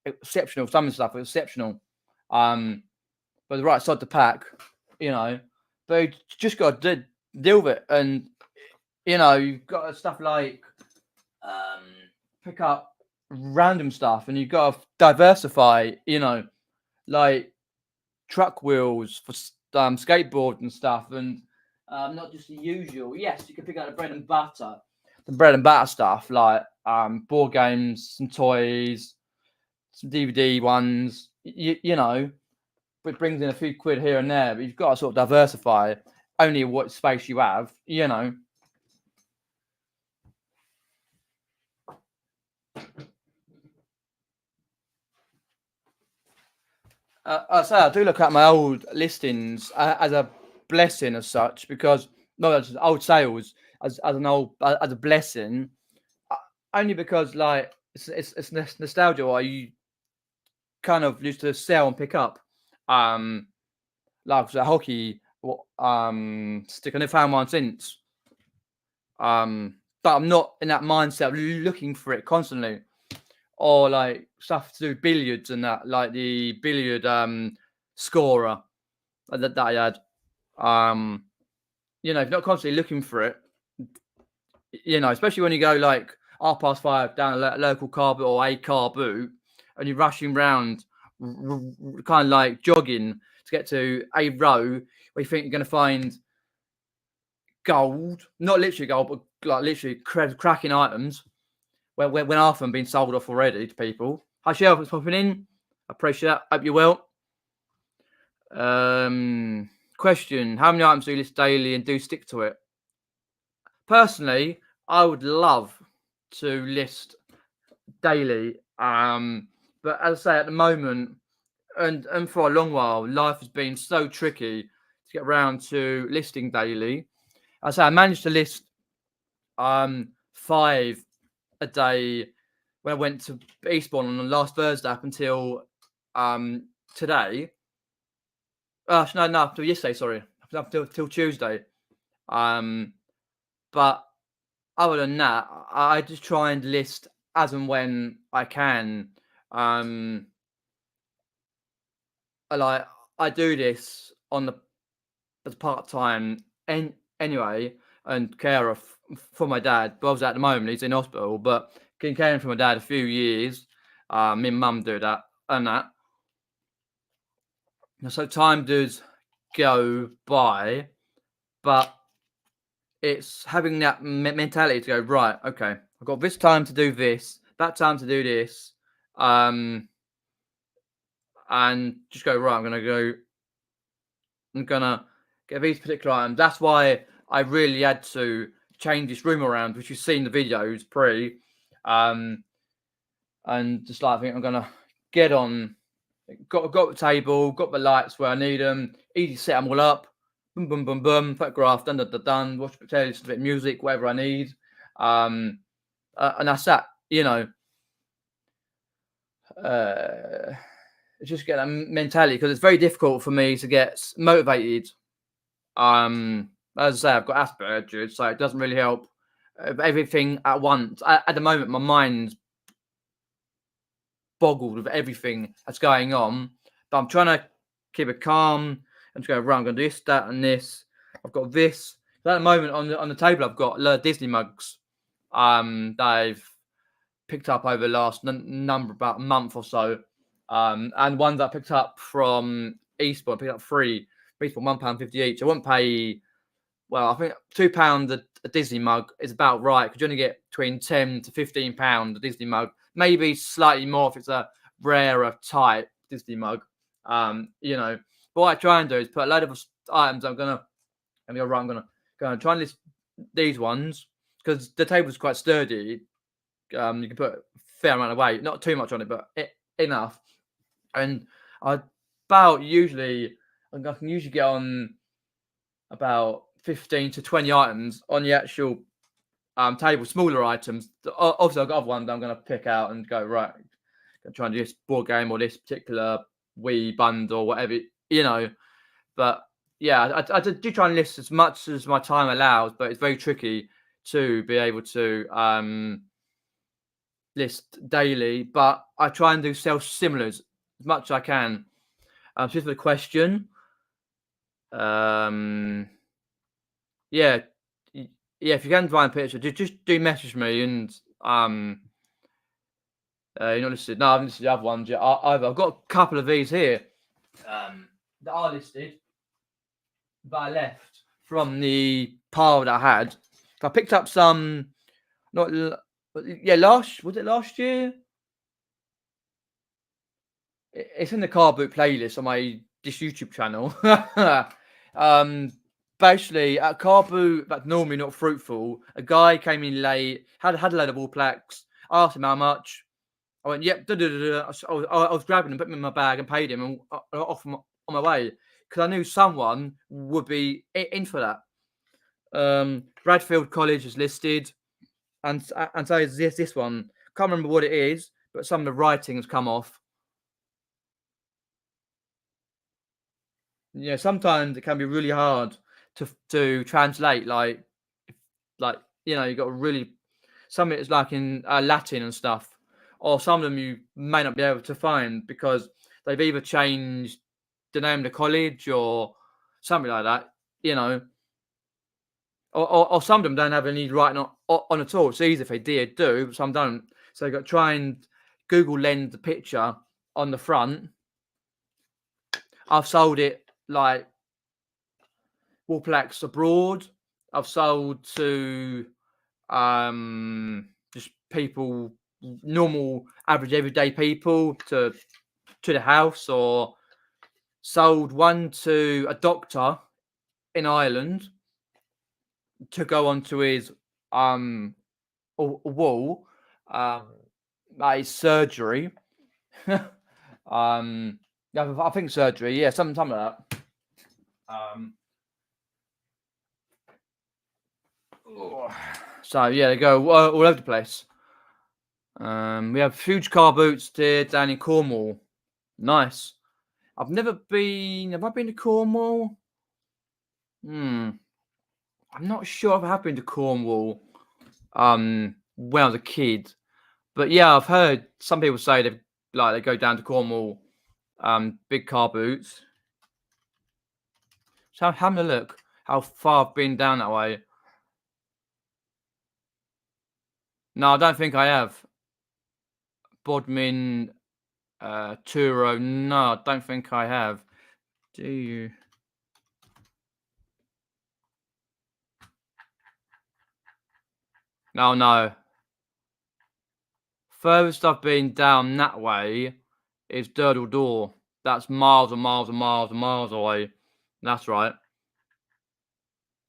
Speaker 1: exceptional. Some of the stuff was exceptional. But the right side of the pack, you know. But you just got to deal with it, and you know, you've got stuff like pick up random stuff, and you've got to diversify. You know, like truck wheels for skateboard and stuff, and not just the usual. Yes, you can pick up the bread and butter stuff like board games, some toys, some DVD ones. You know, it brings in a few quid here and there, but you've got to sort of diversify only what space you have. You know. I say I do look at my old listings as a blessing as such, because no, as old sales as a blessing, only because like it's nostalgia. Why you kind of used to sell and pick up, like the hockey stick. I never found one since, but I'm not in that mindset of looking for it constantly. Or like stuff to do with billiards and that, like the billiard scorer that I had. You know, if you're not constantly looking for it, you know, especially when you go like 5:30 down a local car boot or a car boot, and you're rushing around, kind of like jogging to get to a row where you think you're going to find gold, not literally gold, but like literally cracking items. When half of them been sold off already to people. Hi, Shelf, it's popping in. I appreciate that. Hope you're well. Question: how many items do you list daily and do stick to it? Personally, I would love to list daily. But as I say, at the moment, and for a long while, life has been so tricky to get around to listing daily. As I say, I managed to list 5 a day when I went to Eastbourne on the last Thursday up until today. No, till yesterday. Sorry, up till Tuesday. But other than that, I just try and list as and when I can. I do this as part time anyway, and care for my dad. But obviously at the moment he's in hospital, but been caring for my dad a few years. Me and mum do that and that. So time does go by, but it's having that mentality to go, right, okay, I've got this time to do this, that time to do this, and just go, right, I'm gonna get these particular items. That's why I really had to change this room around, which you've seen the videos and just like I think I'm gonna get on. Got the table, got the lights where I need them. Easy set them all up. Boom, boom, boom, boom. Photograph done. Watch the telly, listen to a bit of music, whatever I need. And that's that. You know, just get that mentality, because it's very difficult for me to get motivated As I say, I've got Asperger's, so it doesn't really help everything at once. At the moment, my mind's boggled with everything that's going on, but I'm trying to keep it calm and just go, right, I'm going to do this, that, and this. I've got this. So at the moment on the table, I've got Disney mugs. They've picked up over the last number, about a month or so. And ones I picked up from Eastbourne, I picked up 3. Eastbourne, £1.50 each. I won't pay, well, I think £2 a Disney mug is about right, because you only get between £10 to £15 a Disney mug. Maybe slightly more if it's a rarer type Disney mug. You know, but what I try and do is put a load of items. I'm gonna try and list these ones, because the table's quite sturdy. You can put a fair amount of weight, not too much on it, but enough. And I can usually get on about 15 to 20 items on the actual table, smaller items. Obviously, I've got other ones that I'm going to pick out and go, right, I'm going to try and do this board game or this particular Wii bundle or whatever, you know. But yeah, I do try and list as much as my time allows, but it's very tricky to be able to list daily. But I try and do self-similars as much as I can. So for the question, yeah, yeah. If you can find a picture, just do message me, and you're not listed. No, I haven't listed the other ones yet either. I've got a couple of these here that are listed, but I left from the pile that I had. So I picked up some. Was it last year? It's in the Carboot playlist on this YouTube channel. Basically, at Carboot, that's normally not fruitful, a guy came in late, had a load of wall plaques. I asked him how much. I went, yep. I was grabbing them, put them in my bag, and paid him, and off on my way, because I knew someone would be in for that. Bradfield College is listed, and so is this one. Can't remember what it is, but some of the writing's come off. Yeah, sometimes it can be really hard to translate. Like you know, you got really some of it's like in Latin and stuff, or some of them you may not be able to find because they've either changed the name of the college or something like that. You know, or some of them don't have any writing on at all. It's easy if they do, but some don't. So you got to try and Google lens the picture on the front. I've sold it like wall plaques abroad. I've sold to just people, normal, average, everyday people to the house, or sold one to a doctor in Ireland to go onto his wall at his surgery. Yeah, I think surgery. Yeah, something like that. So yeah, they go all over the place. We have huge car boots here down in Cornwall. Nice. I've never been. Have I been to Cornwall? I'm not sure if I have been to Cornwall. When I was a kid, but yeah, I've heard some people say they go down to Cornwall. Big car boots. So having a look how far I've been down that way. No, I don't think I have. Bodmin, Truro. No, I don't think I have. Do you? No. Furthest I've been down that way is Durdle Door. That's miles and miles and miles and miles away. That's right.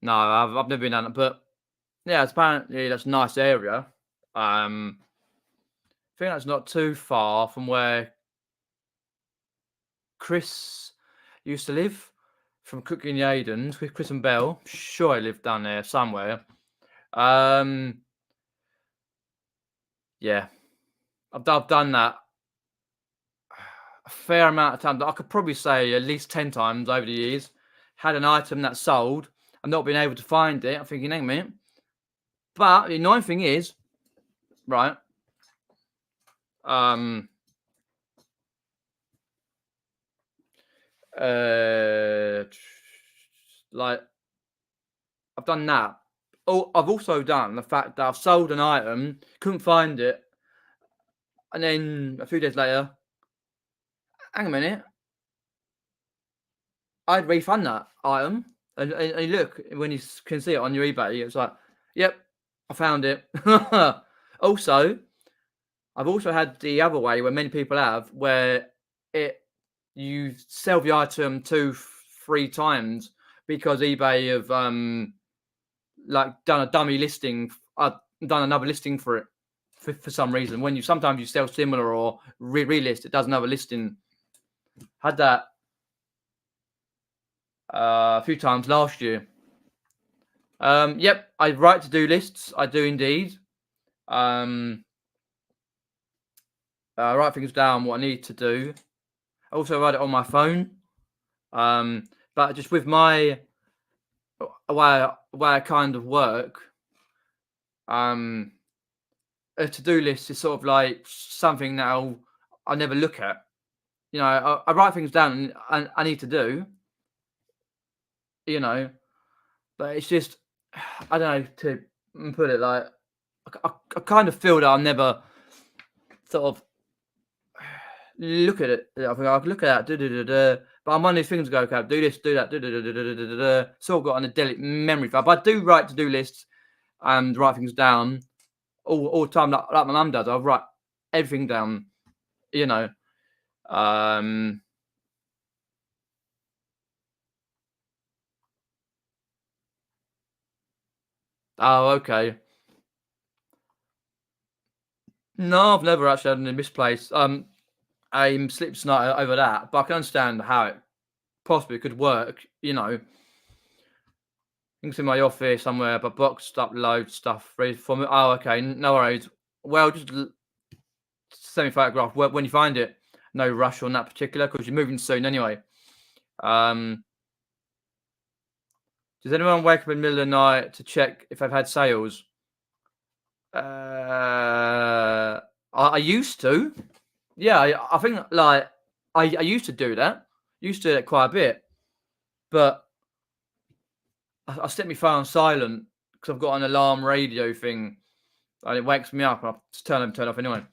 Speaker 1: No, I've never been down it, but yeah, apparently that's a nice area. I think that's not too far from where Chris used to live, from Cooking the Aidens with Chris and Bell. Sure, I live down there somewhere. Yeah, I've done that a fair amount of times. I could probably say at least 10 times over the years. had an item that sold and not being able to find it. I'm thinking, hang on a minute. But the annoying thing is, right? Like I've done that. Oh, I've also done the fact that I've sold an item, couldn't find it, and then a few days later, hang a minute, I'd refund that item. And you look, when you can see it on your eBay, it's like, yep, I found it. Also, I've also had the other way where many people have, where you sell the item 2-3 times because eBay have like done a dummy listing, done another listing for it for some reason. When sometimes you sell similar or relist, it does another listing. Had that a few times last year. Yep, I write to-do lists. I do indeed. Write things down what I need to do. I also write it on my phone. But just with my way I kind of work, a to-do list is sort of like something that I'll never look at. You know, I write things down and I need to do. You know, but it's just, I don't know to put it, like I kind of feel that I'll never sort of look at it. I think I can look at that, but I'm one of these things go, okay, do this, do that, it's all got an idyllic memory file. But I do write to-do lists and write things down all the time, like my mum does. I write everything down, you know. Oh, okay. No, I've never actually had any misplaced. I'm sleep tonight over that, but I can understand how it possibly could work. You know, things in my office somewhere, but boxed up loads of stuff ready for me. Oh, okay, no worries. Well, just send me a photograph when you find it. No rush on that particular because you're moving soon anyway. Does anyone wake up in the middle of the night to check if they've had sales? I used to. Yeah, I think like I used to do that. Used to do it quite a bit, but I set my phone on silent because I've got an alarm radio thing, and it wakes me up. And I just turn off anyway.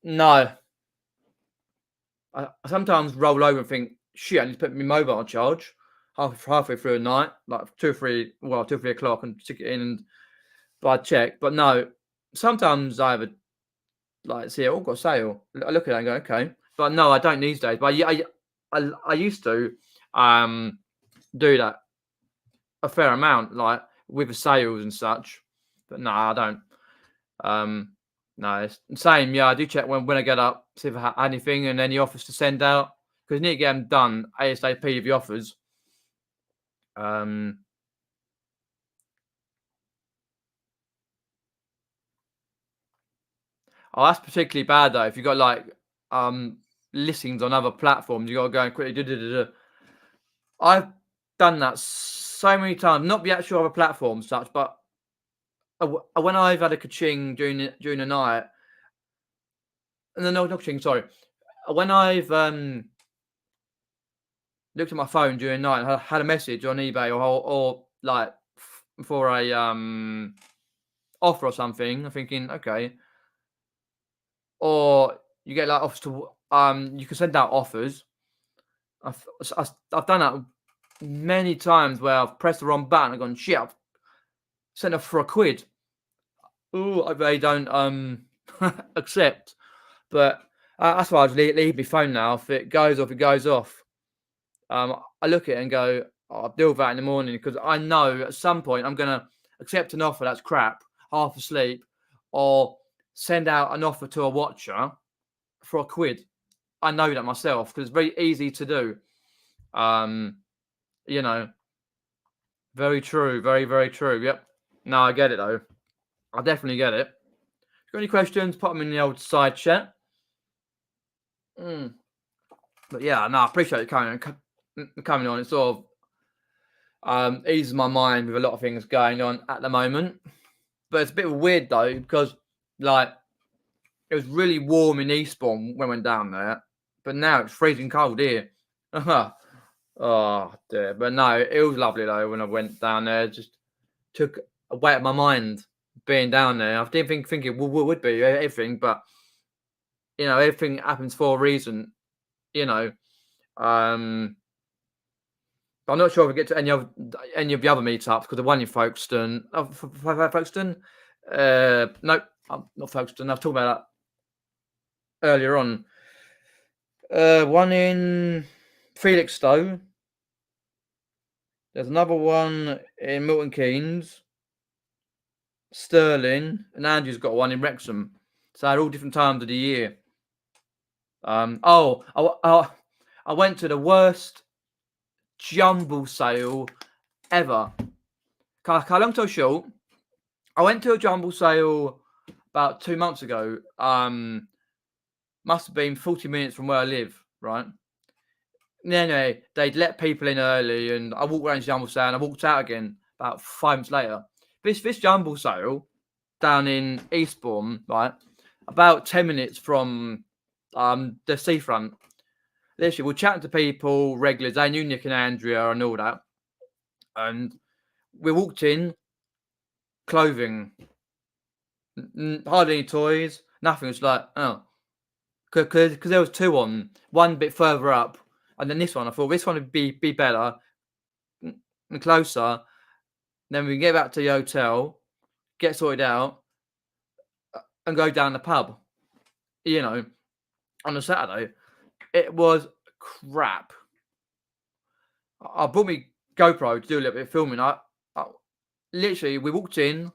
Speaker 1: No, I sometimes roll over and think, shit, I need to put my mobile on charge halfway through the night, like 2 or 3 o'clock, and stick it in. But I check. But no, sometimes I have a like see it all got a sale. I look at it and go, okay. But no, I don't these days. But I used to do that a fair amount, like with the sales and such. But no, I don't. No, it's the same. Yeah, I do check when I get up, see if I have anything and any offers to send out because you need to get them done ASAP with the offers. Oh, that's particularly bad though. If you've got like listings on other platforms, you got to go and quickly. I've done that so many times, not the actual other platforms, such, but when I've had a ka-ching during the night, no, not ka-ching, sorry. When I've looked at my phone during the night and had a message on eBay or like for a offer or something, I'm thinking, okay. Or you get like offers to you can send out offers. I've done that many times where I've pressed the wrong button and gone, shit, I've sent off for £1. Ooh, they don't accept. But that's why I just leave my phone now. If it goes off, it goes off. I look at it and go, I'll deal with that in the morning because I know at some point I'm gonna accept an offer that's crap, half asleep, or send out an offer to a watcher for £1. I know that myself because it's very easy to do. You know, very true, very, very true. Yep. No, I get it though. I definitely get it. If you've got any questions, put them in the old side chat. But yeah, no, I appreciate it coming. coming on. It sort of eases my mind with a lot of things going on at the moment. But it's a bit weird though, because like it was really warm in Eastbourne when I went down there, but now it's freezing cold here. Oh dear. But no, it was lovely though when I went down there. Just took a weight of my mind being down there. I didn't think it would be everything, but you know, everything happens for a reason. You know, I'm not sure if we get to any of the other meetups because the one in Folkestone, Folkestone, no, I'm not Folkestone. I've talked about that earlier on. One in Felixstowe. There's another one in Milton Keynes, Stirling, and Andrew's got one in Wrexham. So at all different times of the year. I went to the worst jumble sale ever. Long story short, I went to a jumble sale about 2 months ago. Must have been 40 minutes from where I live, right? Anyway, they'd let people in early, and I walked around the jumble sale, and I walked out again about 5 minutes later. This jumble sale down in Eastbourne, right, about 10 minutes from the seafront. Literally, we're chatting to people regularly. They knew Nick and Andrea and all that, and we walked in, clothing, hardly any toys, nothing. It's like, oh, because there was two on, one bit further up, and then this one. I thought this one would be better and closer. Then we can get back to the hotel, get sorted out, and go down the pub. You know, on a Saturday. It was crap. I brought me GoPro to do a little bit of filming. I literally, we walked in.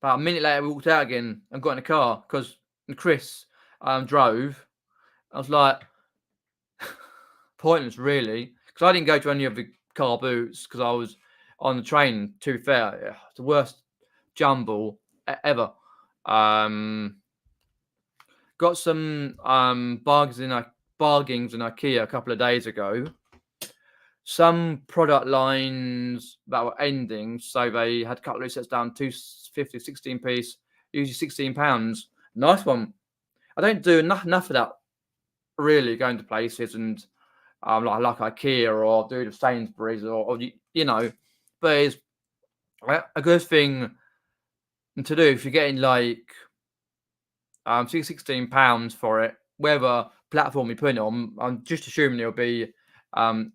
Speaker 1: About a minute later, we walked out again and got in the car because Chris drove. I was like, pointless, really, because I didn't go to any of the Carboots because I was on the train. To be fair, it's the worst jumble ever. Got some bargains in IKEA a couple of days ago. Some product lines that were ending, so they had cutlery sets down 250, 16 piece, usually £16. Nice one. I don't do enough of that really, going to places and like IKEA or do the Sainsbury's or you know, but it's a good thing to do if you're getting like £16 for it, whatever platform you put it on. I'm just assuming it'll be eBay.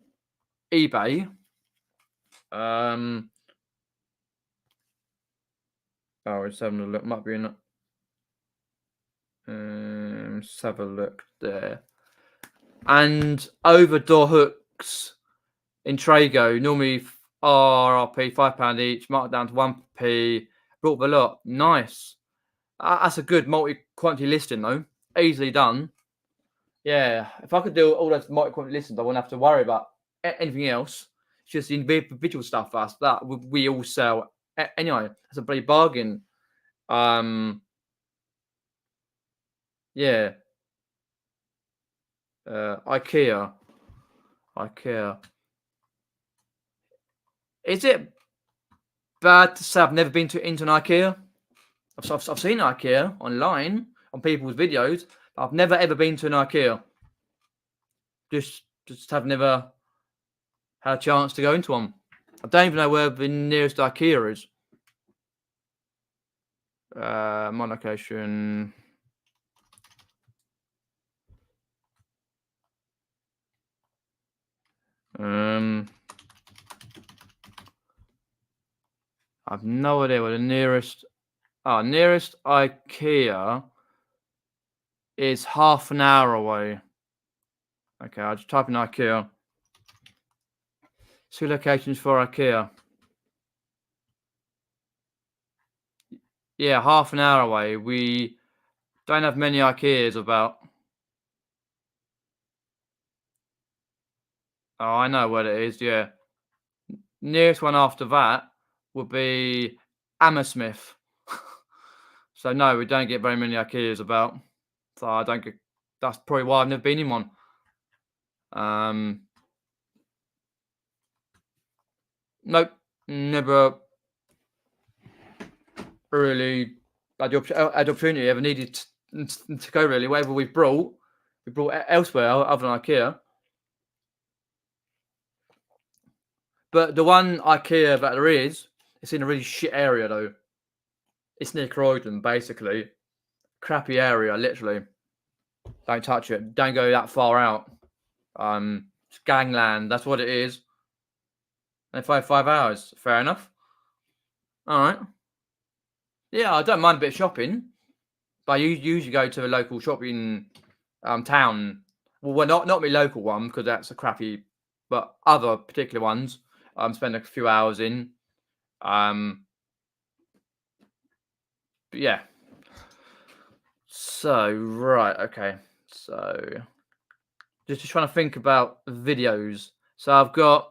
Speaker 1: It's having a look. Might be in. Let's have a look there. And over door hooks in Trago normally RRP £5 each, marked down to 1p. Brought the lot. Nice. That's a good multi-quantity listing though. Easily done. Yeah, if I could do all those multi-quantity listings, I wouldn't have to worry about anything else. It's just the individual stuff for us that we all sell anyway. It's a bloody bargain. Yeah. IKEA. Is it bad to say I've never been into an IKEA? I've seen IKEA online on people's videos, but I've never ever been to an IKEA. Just have never had a chance to go into one. I don't even know where the nearest IKEA is. My location. I've no idea where the nearest. Nearest IKEA is half an hour away. Okay, I'll just type in IKEA. See locations for IKEA. Yeah, half an hour away. We don't have many IKEAs about. Oh, I know what it is, yeah. Nearest one after that would be Hammersmith. So no, we don't get very many IKEAs about. So I don't get. That's probably why I've never been in one. Nope, never really had the opportunity, ever needed to go really. Whatever we brought elsewhere other than IKEA. But the one IKEA that there is, it's in a really shit area though. It's near Croydon, basically. Crappy area, literally. Don't touch it. Don't go that far out. It's gangland. That's what it is. And 5 hours. Fair enough. All right. Yeah, I don't mind a bit of shopping, but I usually go to a local shopping town. Well, not my local one because that's a crappy, but other particular ones. Spend a few hours in. But yeah. So right, okay. So just trying to think about videos. So I've got,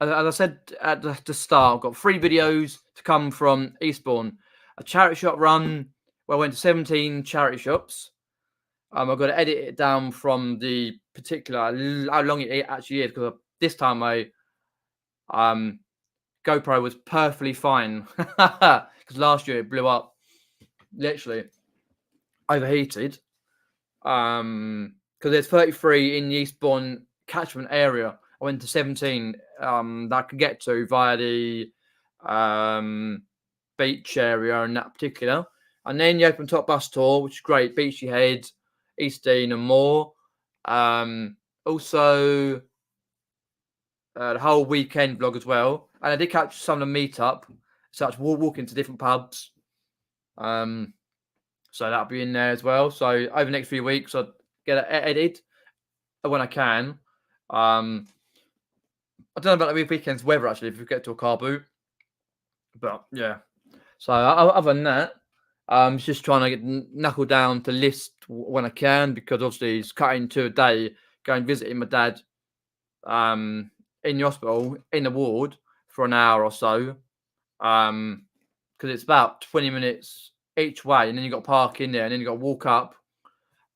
Speaker 1: as I said at the start, I've got 3 videos to come from Eastbourne. A charity shop run where I went to 17 charity shops. I've got to edit it down from the particular how long it actually is because this time my GoPro was perfectly fine because last year it blew up, literally overheated. Because there's 33 in the Eastbourne catchment area. I went to 17 that I could get to via the beach area in that particular. And then the open top bus tour, which is great. Beachy Head, East Dean and more. Also, the whole weekend vlog as well. And I did catch some of the meetup, such walking to different pubs. So that'll be in there as well. So over the next few weeks, I'll get it edited when I can. I don't know about the weekend's weather actually, if we get to a car boot. But yeah. So other than that, I'm just trying to knuckle down to list when I can because obviously it's cutting to a day going visiting my dad in the hospital in the ward for an hour or so. Because it's about 20 minutes each way, and then you got to park in there, and then you got to walk up.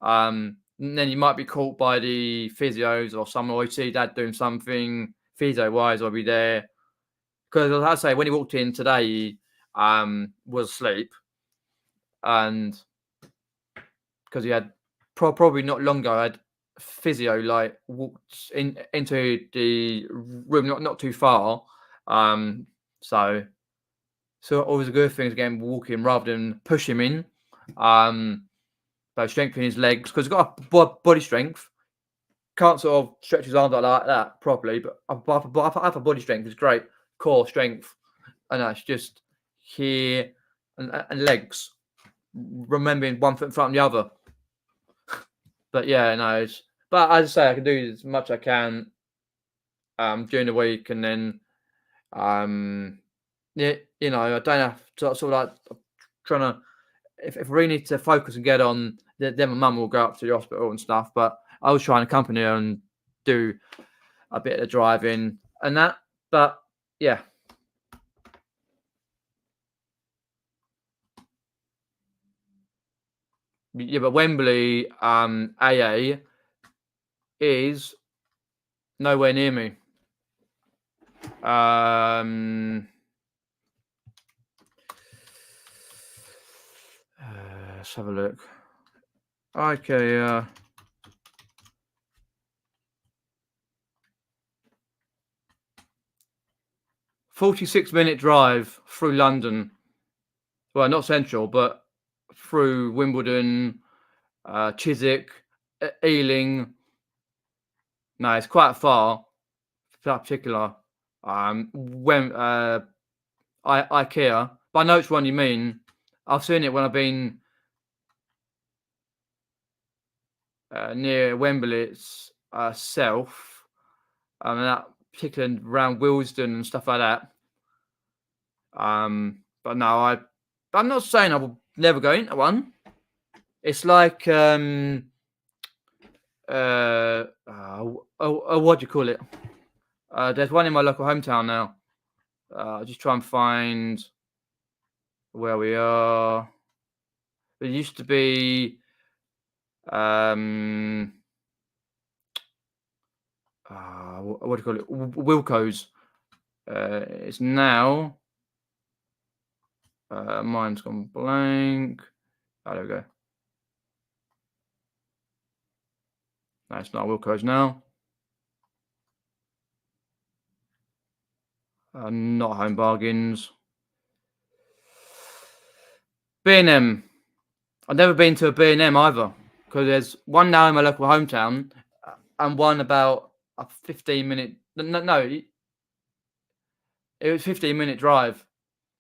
Speaker 1: And then you might be caught by the physios or someone, or you see dad doing something physio wise, I'll be there. Because as I say, when he walked in today, he was asleep, and because he had probably not long ago had physio like walked into the room not too far. So always a good thing is again walking rather than push him in. So strengthening his legs because he's got a body strength. Can't sort of stretch his arms like that properly, but upper body strength is great. Core strength, and that's just here and legs. Remembering one foot in front of the other. But yeah, no. But as I say, I can do as much as I can during the week, and then yeah, you know, I don't have to sort of like trying to. If I really need to focus and get on, then my mum will go up to the hospital and stuff. But I was trying to accompany her and do a bit of driving and that. But yeah. Yeah, but Wembley AA is nowhere near me. Let's have a look. Okay, 46-minute drive through London. Well, not central, but through Wimbledon, Chiswick, Ealing. No, it's quite far. That particular when IKEA, but I know which one you mean. I've seen it when I've been near Wembley itself, and that particular around Willesden and stuff like that. But no, I'm not saying I will never go into one. It's like what do you call it? There's one in my local hometown now. Just try and find where we are. There used to be what do you call it? Wilco's. It's now. Mine's gone blank. Oh, there we go. No, it's not Wilco's now. Not Home Bargains. B&M. I've never been to a B&M either, because there's one now in my local hometown, and one about a 15-minute. No, it was 15-minute drive.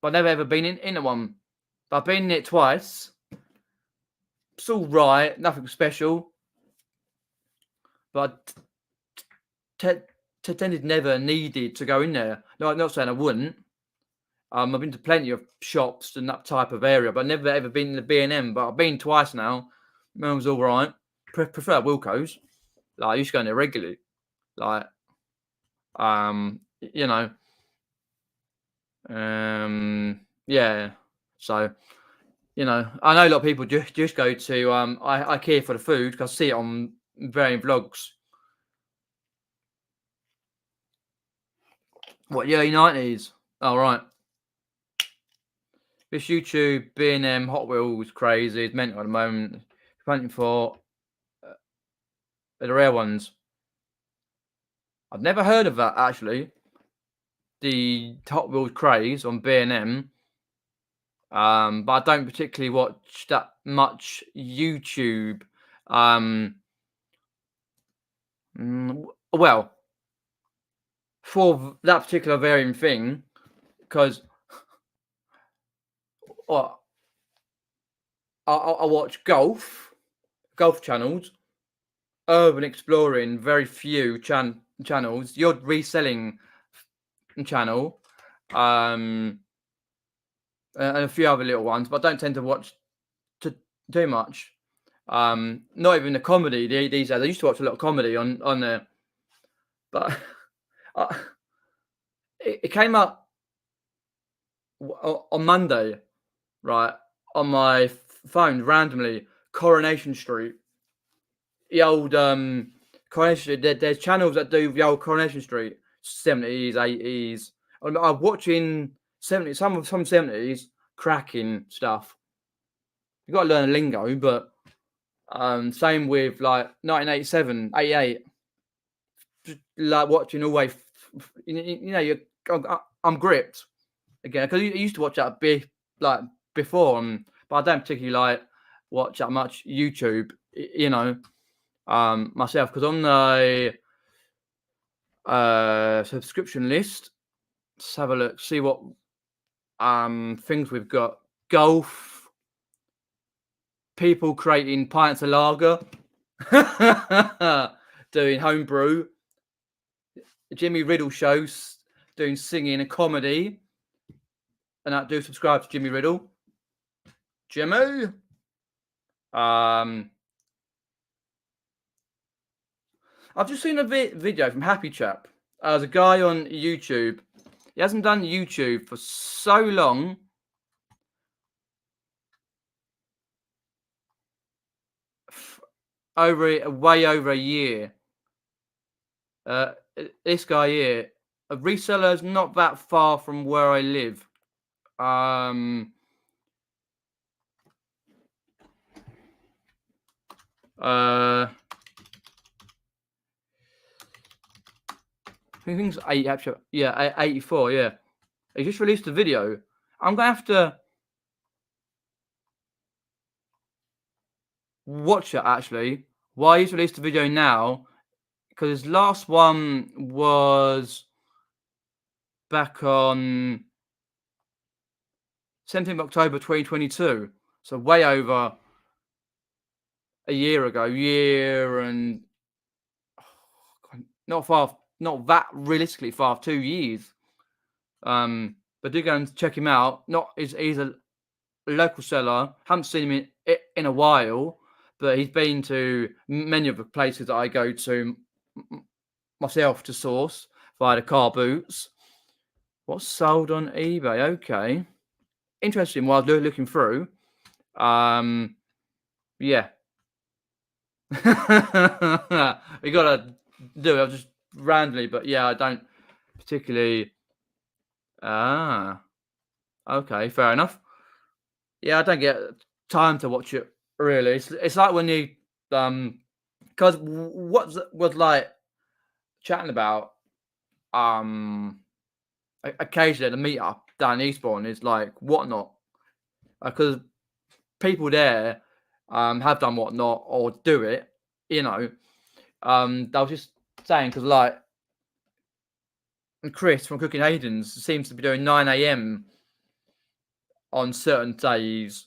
Speaker 1: But I've never ever been in one. But I've been in it twice. It's all right, nothing special. But tended never needed to go in there. No, I'm not saying I wouldn't. I've been to plenty of shops in that type of area, but I've never ever been in the B&M. But I've been twice now. It was all right. Prefer Wilco's. Like, I used to go in there regularly. Like, you know, yeah. So, you know, I know a lot of people just go to IKEA for the food, because I see it on varying vlogs. What, early 90s? Oh, right. This YouTube B&M Hot Wheels crazy. It's mental at the moment. Hunting for the rare ones. I've never heard of that, actually. The Hot Wheels craze on B&M. But I don't particularly watch that much YouTube. Well, for that particular varying thing, because I watch golf channels, urban exploring, very few channels, the odd reselling channel, and a few other little ones, but I don't tend to watch too much. Not even the comedy these days. I used to watch a lot of comedy on there, but it came up on Monday, right, on my phone randomly. Coronation Street, the old Coronation Street. There's channels that do the old Coronation Street, 70s, 80s. I'm watching 70s, some 70s cracking stuff. You got to learn a lingo, but same with like 1987, 88. Just like watching all the way, you know, I'm gripped again, because I used to watch that before, but I don't particularly like watch that much YouTube, you know, myself, because on the subscription list, let's have a look, see what things we've got. Golf, people creating pints of lager, doing homebrew, Jimmy Riddle shows, doing singing and comedy, and I do subscribe to Jimmy Riddle. Jimmy. I've just seen a video from Happy Chap. There's a guy on YouTube. He hasn't done YouTube for so long. Way over a year. This guy here, a reseller is not that far from where I live. I think it's 84. Yeah, he just released a video. I'm gonna have to watch it actually. Why he's released a video now? Because his last one was back on 17th October 2022. So way over a year ago. And not that realistically far, 2 years. But do go and check him out. He's a local seller. Haven't seen him in a while, but he's been to many of the places that I go to myself to source via the Carboots. What's sold on eBay? Okay, interesting. While looking through, yeah. We gotta do it just randomly, but yeah, I don't particularly Ah, okay, fair enough. Yeah, I don't get time to watch it really. It's like when you because what was like chatting about um occasionally at the meetup down in Eastbourne is like whatnot because people there have done whatnot or do it, you know. I was just saying because like Chris from Cooking Hayden's seems to be doing 9 a.m. on certain days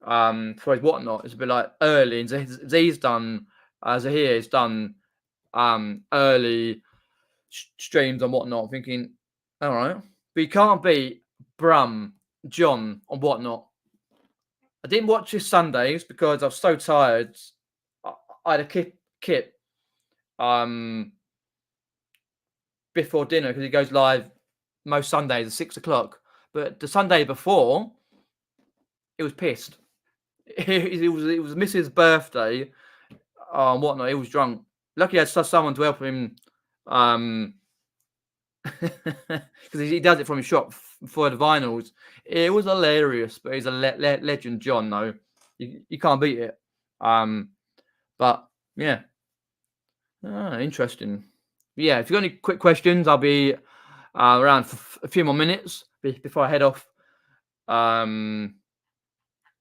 Speaker 1: for his whatnot. It's a bit like early, and Z's done Zahir has done early streams and whatnot. Thinking, all right, but you can't beat Brum John on whatnot. I didn't watch his Sundays because I was so tired. I, I had a kit um before dinner because he goes live most Sundays at 6 o'clock. But the Sunday before, it was pissed. It was Mrs. birthday, whatnot. He was drunk. Lucky I had someone to help him, because he does it from his shop for the vinyls. It was hilarious, but he's a legend, John. Though you can't beat it. But yeah, interesting. Yeah, if you've got any quick questions, I'll be around for a few more minutes before I head off.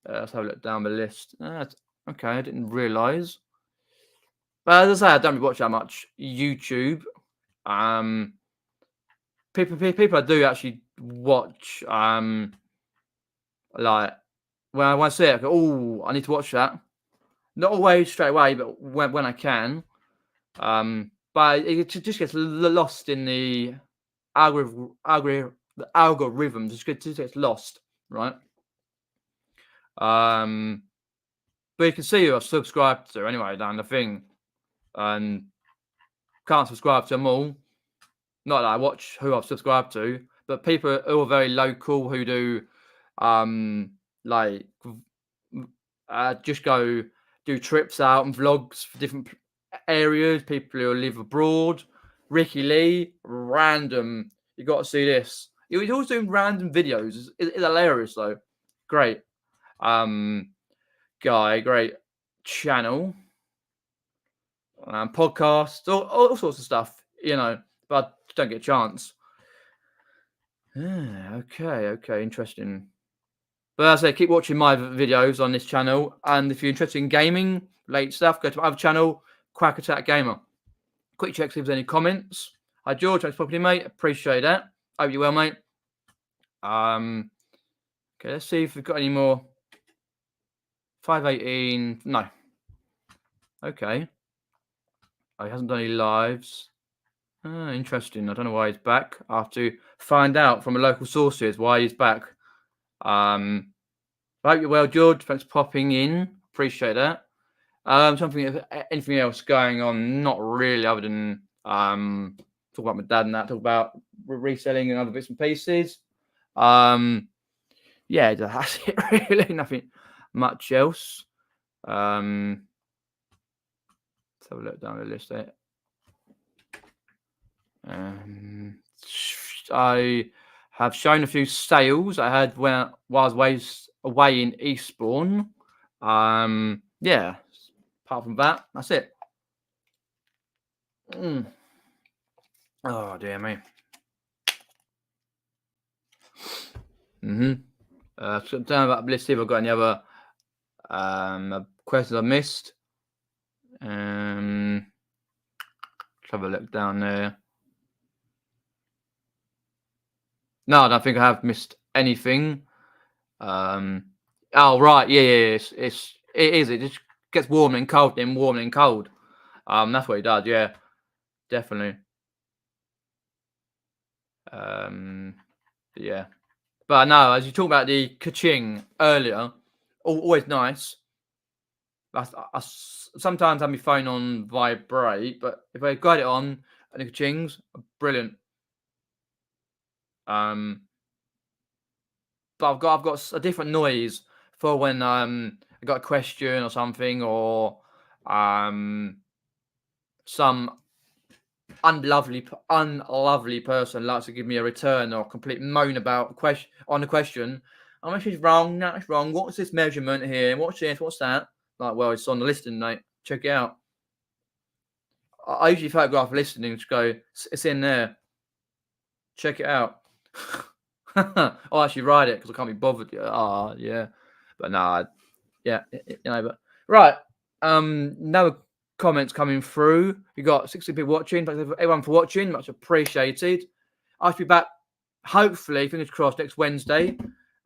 Speaker 1: Let's have a look down the list. Okay, I didn't realise. But as I say, I don't really watch that much YouTube. People I do actually watch. Like when I see it, I go, "Oh, I need to watch that." Not always straight away, but when I can. But it just gets lost in the the algorithm. Just gets lost, right? But you can see who I've subscribed to anyway down the thing, and can't subscribe to them all. Not that I watch who I've subscribed to, but people who are very local who do, like, just go do trips out and vlogs for different areas. People who live abroad. Ricky Lee, random. You got to see this. He's always doing random videos. It's hilarious though. Great. Guy, great channel, podcast, all sorts of stuff, but I don't get a chance. Okay, interesting. But as I say, keep watching my videos on this channel, and if you're interested in gaming late stuff, go to my other channel, Quack Attack Gamer. Quick check, see if there's any comments. Hi George, thanks for popping in, mate. Appreciate that. Hope you're well, mate. Okay, let's see if we've got any more. 518, no. Okay. Oh, he hasn't done any lives. Interesting. I don't know why he's back. I have to find out from a local sources why he's back. I hope you're well, George. Thanks for popping in. Appreciate that. Anything else going on? Not really, other than talk about my dad and that. Talk about reselling and other bits and pieces. Yeah, that's it. Really, nothing much else. Let's have a look down the list there. I have shown a few sales I had while I was away in Eastbourne. Yeah. Apart from that, that's it. Oh dear me. So down about let's see if I've got any other questions I missed. Let's have a look down there. No, I don't think I have missed anything. Oh right, yeah. It is. It just gets warmer and cold, then warmer and cold. That's what it does. Yeah, definitely. Yeah. But no, as you talk about the ka-ching earlier, always nice. I sometimes have my phone on vibrate, but if I got it on and the ka-chings, brilliant. But I've got a different noise for when I got a question or something, or some unlovely person likes to give me a return or a complete moan about on the question. Oh, this is wrong. That's wrong. What's this measurement here? What's this? What's that? Like, well, it's on the listing, mate. Check it out. I usually photograph listening to go, it's in there. Check it out. I'll actually write it because I can't be bothered. Yeah. But no, yeah, but right. No comments coming through. We got 60 people watching. Thanks everyone for watching. Much appreciated. I'll be back, hopefully, fingers crossed, next Wednesday.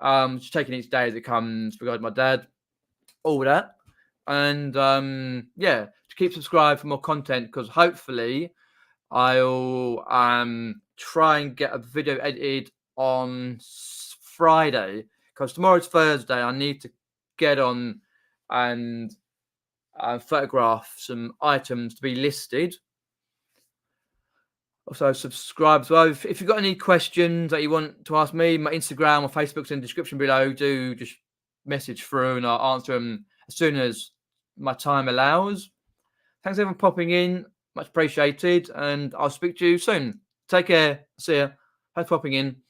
Speaker 1: Just taking each day as it comes regarding my dad, all that. And yeah, to keep subscribed for more content, because hopefully I'll try and get a video edited on Friday, because tomorrow's Thursday. I need to get on and photograph some items to be listed. Also subscribe as well. If you've got any questions that you want to ask me, my Instagram or Facebook's in the description below. Do just message through and I'll answer them as soon as my time allows. Thanks everyone for popping in. Much appreciated. And I'll speak to you soon. Take care. See ya. Thanks for popping in.